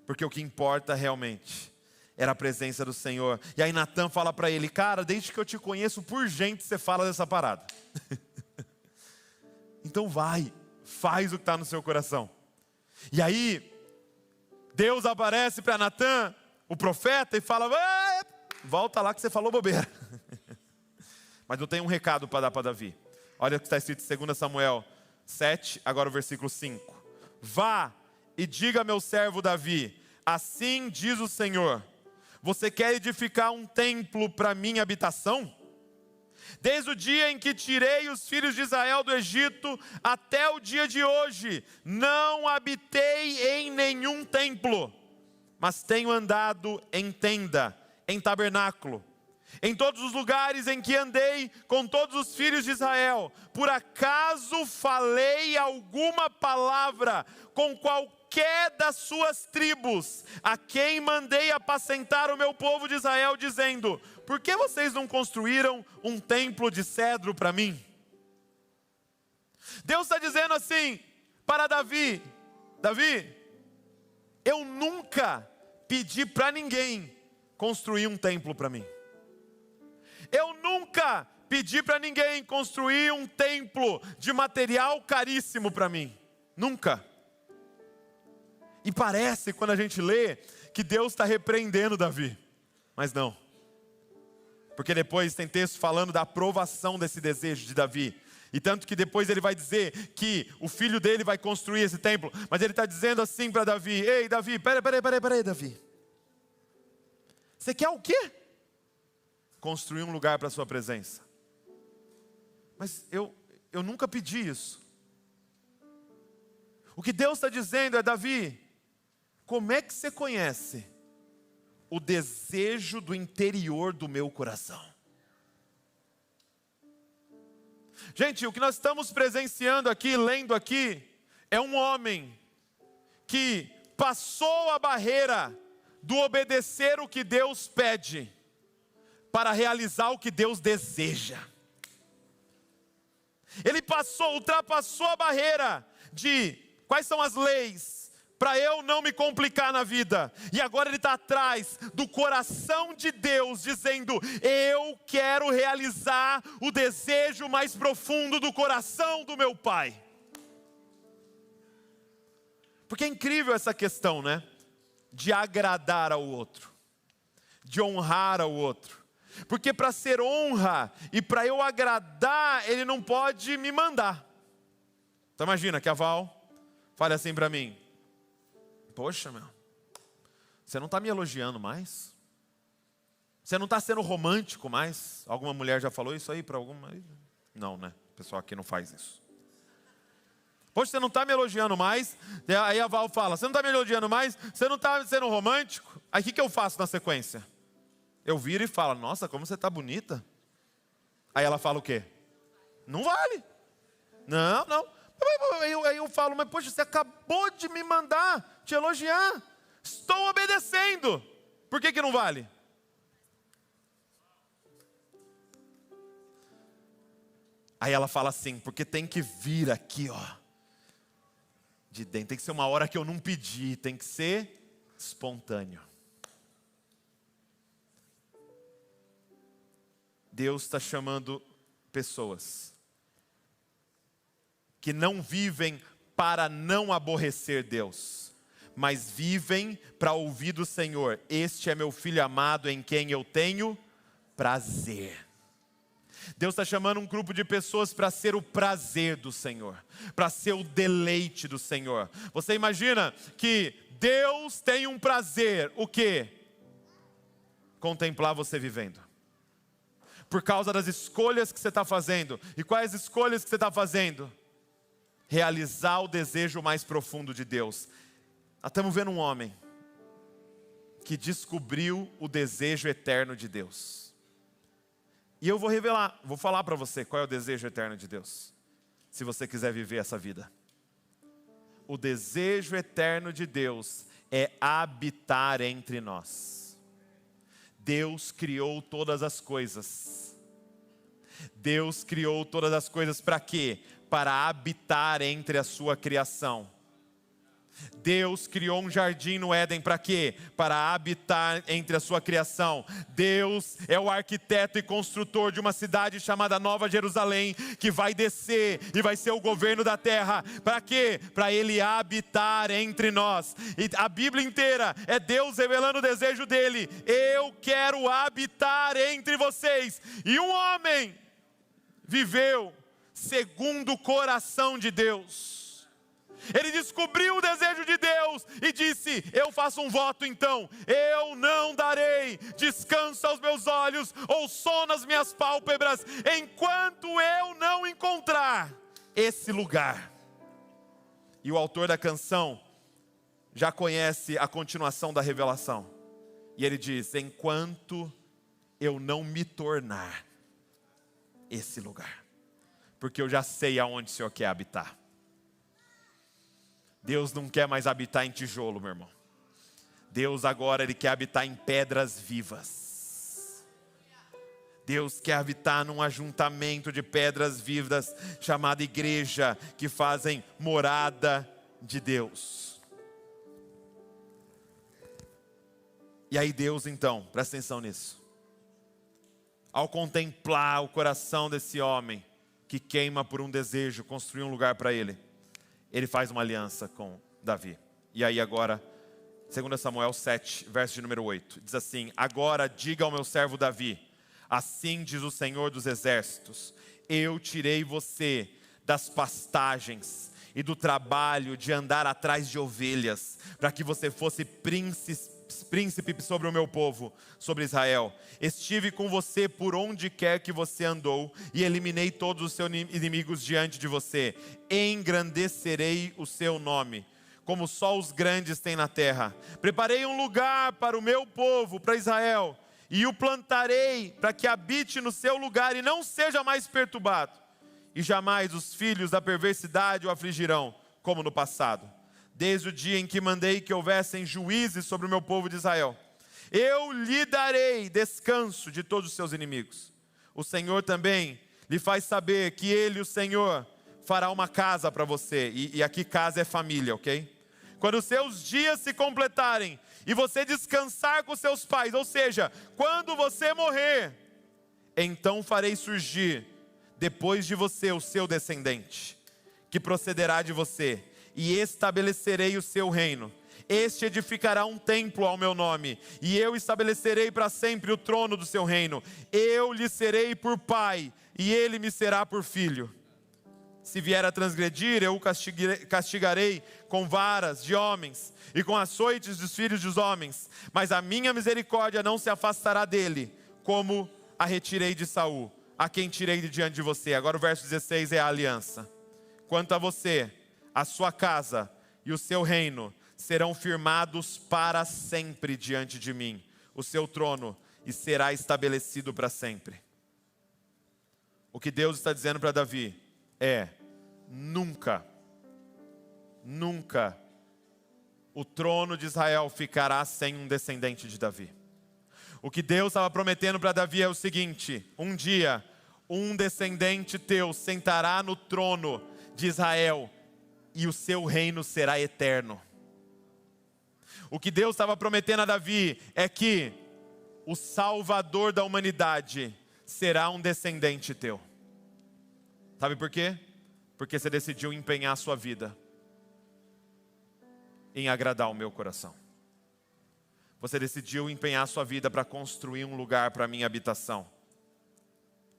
Porque o que importa realmente era a presença do Senhor. E aí Natã fala para ele, cara, desde que eu te conheço por gente, você fala dessa parada. Então vai, faz o que está no seu coração. E aí, Deus aparece para Natã, o profeta, e fala, volta lá que você falou bobeira. Mas eu tenho um recado para dar para Davi. Olha o que está escrito em 2 Samuel 7, agora o versículo 5. Vá e diga a meu servo Davi, assim diz o Senhor, você quer edificar um templo para minha habitação? Desde o dia em que tirei os filhos de Israel do Egito até o dia de hoje, não habitei em nenhum templo, mas tenho andado em tenda, em tabernáculo, em todos os lugares em que andei com todos os filhos de Israel. Por acaso falei alguma palavra com qualquer das suas tribos, a quem mandei apacentar o meu povo de Israel, dizendo, por que vocês não construíram um templo de cedro para mim? Deus está dizendo assim para Davi, Davi, eu nunca pedi para ninguém construir um templo para mim. Eu nunca pedi para ninguém construir um templo de material caríssimo para mim. Nunca. E parece, quando a gente lê, que Deus está repreendendo Davi. Mas não. Porque depois tem texto falando da aprovação desse desejo de Davi. E tanto que depois ele vai dizer que o filho dele vai construir esse templo. Mas ele está dizendo assim para Davi: ei, Davi, peraí, Davi. Você quer o quê? Construir um lugar para a sua presença. Mas eu nunca pedi isso. O que Deus está dizendo é: Davi, como é que você conhece o desejo do interior do meu coração? Gente, o que nós estamos presenciando aqui, lendo aqui, é um homem que passou a barreira do obedecer o que Deus pede para realizar o que Deus deseja. Ele ultrapassou a barreira de quais são as leis para eu não me complicar na vida. E agora ele está atrás do coração de Deus, dizendo: eu quero realizar o desejo mais profundo do coração do meu Pai. Porque é incrível essa questão, né? De agradar ao outro, de honrar ao outro. Porque para ser honra e para eu agradar, ele não pode me mandar. Então imagina que a Val fale assim para mim: poxa, meu, você não está me elogiando mais? Você não está sendo romântico mais? Alguma mulher já falou isso aí para alguma? Não, né? O pessoal aqui não faz isso. Poxa, você não está me elogiando mais? Aí a Val fala: você não está me elogiando mais? Você não está sendo romântico? Aí o que eu faço na sequência? Eu viro e falo: nossa, como você está bonita. Aí ela fala o quê? Não vale. Não. Aí eu falo: mas poxa, você acabou de me mandar te elogiar. Estou obedecendo. Por que não vale? Aí ela fala assim: porque tem que vir aqui, ó, de dentro. Tem que ser uma hora que eu não pedi. Tem que ser espontâneo. Deus está chamando pessoas que não vivem para não aborrecer Deus, mas vivem para ouvir do Senhor: este é meu filho amado em quem eu tenho prazer. Deus está chamando um grupo de pessoas para ser o prazer do Senhor, para ser o deleite do Senhor. Você imagina que Deus tem um prazer, o quê? Contemplar você vivendo. Por causa das escolhas que você está fazendo. E quais escolhas que você está fazendo? Realizar o desejo mais profundo de Deus. Nós estamos vendo um homem que descobriu o desejo eterno de Deus. E eu vou falar para você qual é o desejo eterno de Deus, se você quiser viver essa vida. O desejo eterno de Deus é habitar entre nós. Deus criou todas as coisas. Deus criou todas as coisas para quê? Para habitar entre a sua criação. Deus criou um jardim no Éden para quê? Para habitar entre a sua criação. Deus é o arquiteto e construtor de uma cidade chamada Nova Jerusalém, que vai descer e vai ser o governo da terra. Para quê? Para Ele habitar entre nós. E a Bíblia inteira é Deus revelando o desejo dEle: eu quero habitar entre vocês. E um homem viveu segundo o coração de Deus. Ele descobriu o desejo de Deus e disse: eu faço um voto então, eu não darei descanso aos meus olhos ou sono nas minhas pálpebras, enquanto eu não encontrar esse lugar. E o autor da canção já conhece a continuação da revelação. E ele diz: enquanto eu não me tornar esse lugar, porque eu já sei aonde o Senhor quer habitar. Deus não quer mais habitar em tijolo, meu irmão. Deus agora Ele quer habitar em pedras vivas. Deus quer habitar num ajuntamento de pedras vivas chamado igreja, que fazem morada de Deus. E aí Deus então, presta atenção nisso. Ao contemplar o coração desse homem, que queima por um desejo, construir um lugar para ele, ele faz uma aliança com Davi. E aí agora, 2 Samuel 7, verso de número 8, diz assim: agora diga ao meu servo Davi, assim diz o Senhor dos Exércitos, eu tirei você das pastagens e do trabalho de andar atrás de ovelhas, para que você fosse príncipe sobre o meu povo, sobre Israel. Estive com você por onde quer que você andou, e eliminei todos os seus inimigos diante de você. Engrandecerei o seu nome, como só os grandes têm na terra. Preparei um lugar para o meu povo, para Israel, e o plantarei para que habite no seu lugar e não seja mais perturbado. E jamais os filhos da perversidade o afligirão, como no passado, desde o dia em que mandei que houvessem juízes sobre o meu povo de Israel. Eu lhe darei descanso de todos os seus inimigos. O Senhor também lhe faz saber que Ele, o Senhor, fará uma casa para você. E aqui casa é família, ok? Quando os seus dias se completarem e você descansar com seus pais, ou seja, quando você morrer, então farei surgir depois de você o seu descendente, que procederá de você, e estabelecerei o seu reino. Este edificará um templo ao meu nome, e eu estabelecerei para sempre o trono do seu reino. Eu lhe serei por pai, e ele me será por filho. Se vier a transgredir, eu o castigarei com varas de homens e com açoites dos filhos dos homens, mas a minha misericórdia não se afastará dele, como a retirei de Saul, a quem tirei de diante de você. Agora o verso 16 é a aliança. Quanto a você, a sua casa e o seu reino serão firmados para sempre diante de mim, o seu trono, e será estabelecido para sempre. O que Deus está dizendo para Davi é: nunca o trono de Israel ficará sem um descendente de Davi. O que Deus estava prometendo para Davi é o seguinte: um dia, um descendente teu sentará no trono de Israel e o seu reino será eterno. O que Deus estava prometendo a Davi é que o Salvador da humanidade será um descendente teu. Sabe por quê? Porque você decidiu empenhar a sua vida em agradar o meu coração. Você decidiu empenhar a sua vida para construir um lugar para a minha habitação.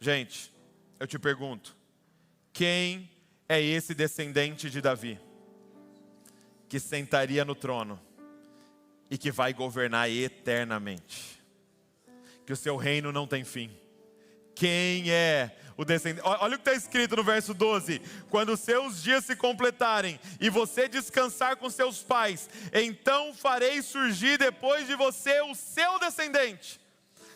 Gente, eu te pergunto, quem é esse descendente de Davi que sentaria no trono e que vai governar eternamente? Que o seu reino não tem fim. Quem é o descendente? Olha o que está escrito no verso 12: quando os seus dias se completarem e você descansar com seus pais, então farei surgir depois de você o seu descendente.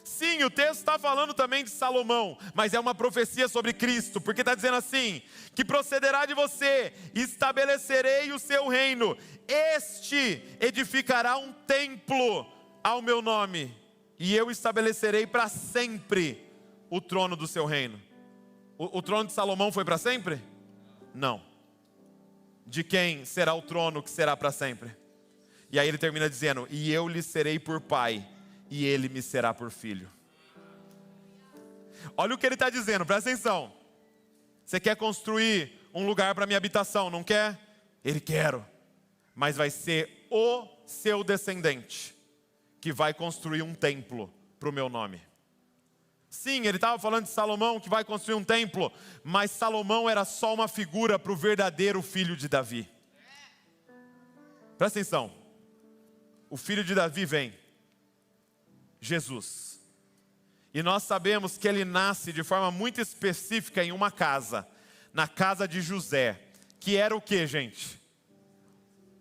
Sim, o texto está falando também de Salomão, mas é uma profecia sobre Cristo, porque está dizendo assim: que procederá de você, estabelecerei o seu reino, este edificará um templo ao meu nome, e eu estabelecerei para sempre o trono do seu reino. O trono de Salomão foi para sempre? Não. De quem será o trono que será para sempre? E aí ele termina dizendo: e eu lhe serei por pai, e ele me será por filho. Olha o que ele está dizendo, presta atenção. Você quer construir um lugar para minha habitação, não quer? Ele quer, mas vai ser o seu descendente que vai construir um templo para o meu nome. Sim, ele estava falando de Salomão que vai construir um templo, mas Salomão era só uma figura para o verdadeiro filho de Davi. Presta atenção, o filho de Davi vem, Jesus, e nós sabemos que ele nasce de forma muito específica em uma casa, na casa de José, que era o que, gente?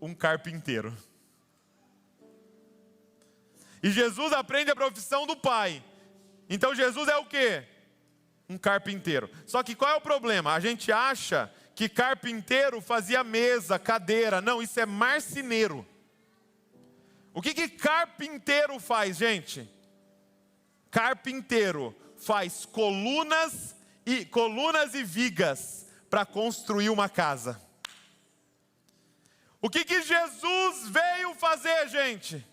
Um carpinteiro. E Jesus aprende a profissão do pai. Então Jesus é o quê? Um carpinteiro. Só que qual é o problema? A gente acha que carpinteiro fazia mesa, cadeira. Não, isso é marceneiro. O que carpinteiro faz, gente? Carpinteiro faz colunas e vigas para construir uma casa. O que Jesus veio fazer, gente?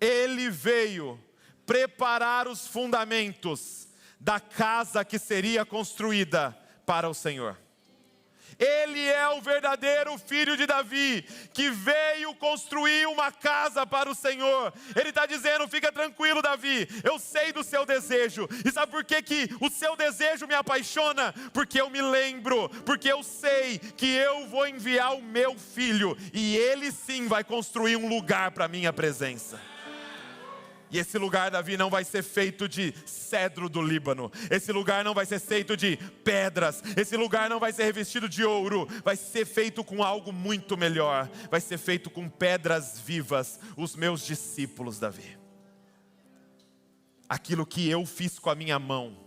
Ele veio preparar os fundamentos da casa que seria construída para o Senhor. Ele é o verdadeiro filho de Davi, que veio construir uma casa para o Senhor. Ele está dizendo: fica tranquilo, Davi, eu sei do seu desejo. E sabe por que o seu desejo me apaixona? Porque eu me lembro, porque eu sei que eu vou enviar o meu filho, e ele sim vai construir um lugar para a minha presença. E esse lugar, Davi, não vai ser feito de cedro do Líbano. Esse lugar não vai ser feito de pedras. Esse lugar não vai ser revestido de ouro. Vai ser feito com algo muito melhor. Vai ser feito com pedras vivas. Os meus discípulos, Davi. Aquilo que eu fiz com a minha mão.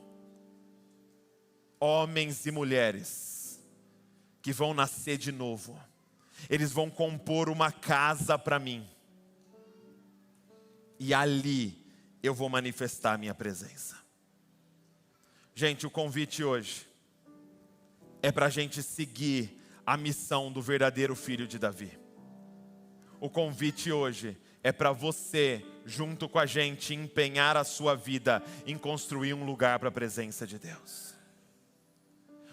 Homens e mulheres que vão nascer de novo. Eles vão compor uma casa para mim. E ali eu vou manifestar a minha presença. Gente, o convite hoje é para a gente seguir a missão do verdadeiro filho de Davi. O convite hoje é para você, junto com a gente, empenhar a sua vida em construir um lugar para a presença de Deus.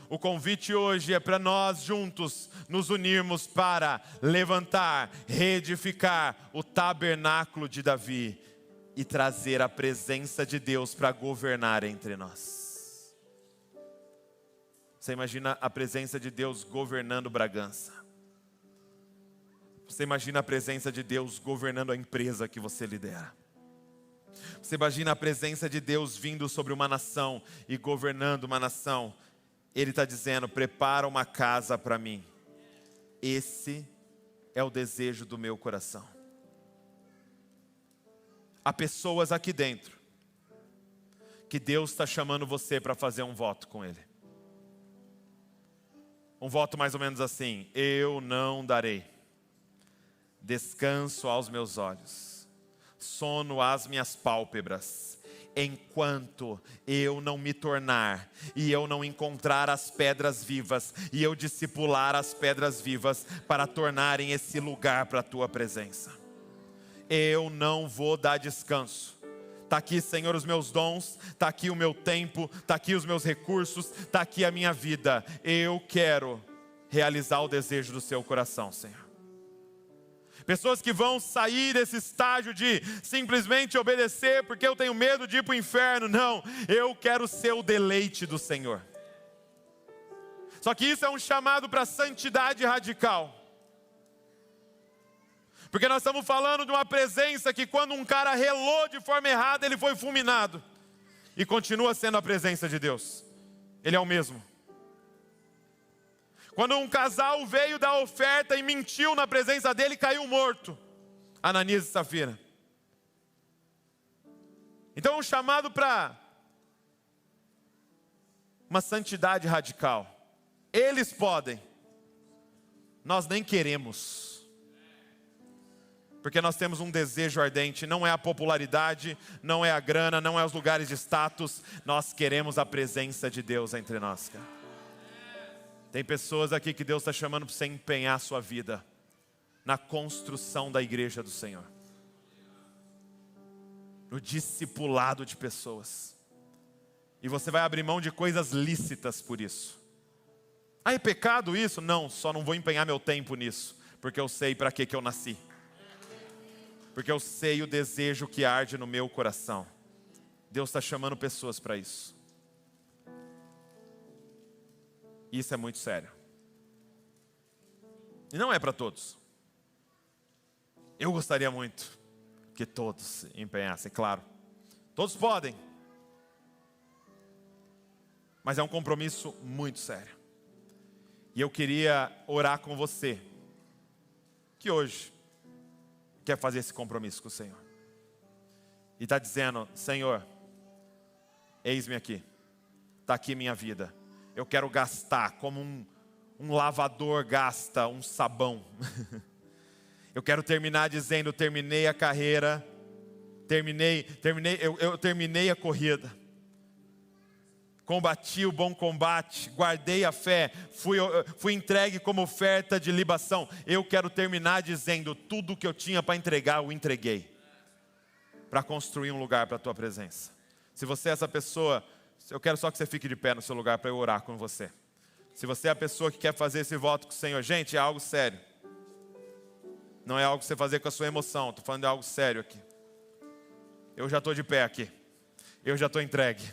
O convite hoje é para nós juntos nos unirmos para levantar, reedificar o tabernáculo de Davi e trazer a presença de Deus para governar entre nós. Você imagina a presença de Deus governando Bragança? Você imagina a presença de Deus governando a empresa que você lidera? Você imagina a presença de Deus vindo sobre uma nação e governando uma nação? Ele está dizendo: prepara uma casa para mim. Esse é o desejo do meu coração. Há pessoas aqui dentro que Deus está chamando você para fazer um voto com Ele. Um voto mais ou menos assim: eu não darei descanso aos meus olhos, sono às minhas pálpebras, enquanto eu não me tornar e eu não encontrar as pedras vivas e eu discipular as pedras vivas para tornarem esse lugar para a tua presença. Eu não vou dar descanso. Está aqui, Senhor, os meus dons, está aqui o meu tempo, está aqui os meus recursos, está aqui a minha vida. Eu quero realizar o desejo do seu coração, Senhor. Pessoas que vão sair desse estágio de simplesmente obedecer porque eu tenho medo de ir para o inferno. Não, eu quero ser o deleite do Senhor. Só que isso é um chamado para santidade radical. Porque nós estamos falando de uma presença que quando um cara relou de forma errada, ele foi fulminado. E continua sendo a presença de Deus. Ele é o mesmo. Quando um casal veio dar oferta e mentiu na presença dele, caiu morto. Ananias e Safira. Então é um chamado para uma santidade radical. Eles podem. Nós nem queremos. Porque nós temos um desejo ardente. Não é a popularidade, não é a grana, não é os lugares de status. Nós queremos a presença de Deus entre nós, cara. Tem pessoas aqui que Deus está chamando para você empenhar a sua vida na construção da igreja do Senhor, no discipulado de pessoas. E você vai abrir mão de coisas lícitas por isso. Ah, é pecado isso? Não, só não vou empenhar meu tempo nisso, porque eu sei para que eu nasci. Porque eu sei o desejo que arde no meu coração. Deus está chamando pessoas para isso. Isso é muito sério. E não é para todos. Eu gostaria muito que todos empenhassem, claro. Todos podem. Mas é um compromisso muito sério. E eu queria orar com você, que hoje quer fazer esse compromisso com o Senhor. E está dizendo: Senhor, eis-me aqui. Está aqui minha vida. Eu quero gastar como um lavador gasta um sabão. Eu quero terminar dizendo: terminei a carreira, eu terminei a corrida. Combati o bom combate, guardei a fé, fui entregue como oferta de libação. Eu quero terminar dizendo: tudo que eu tinha para entregar, eu entreguei. para construir um lugar para a tua presença. Se você é essa pessoa, eu quero só que você fique de pé no seu lugar para eu orar com você. Se você é a pessoa que quer fazer esse voto com o Senhor, gente, é algo sério. Não é algo que você fazer com a sua emoção, estou falando de algo sério aqui. Eu já estou de pé aqui. Eu já estou entregue.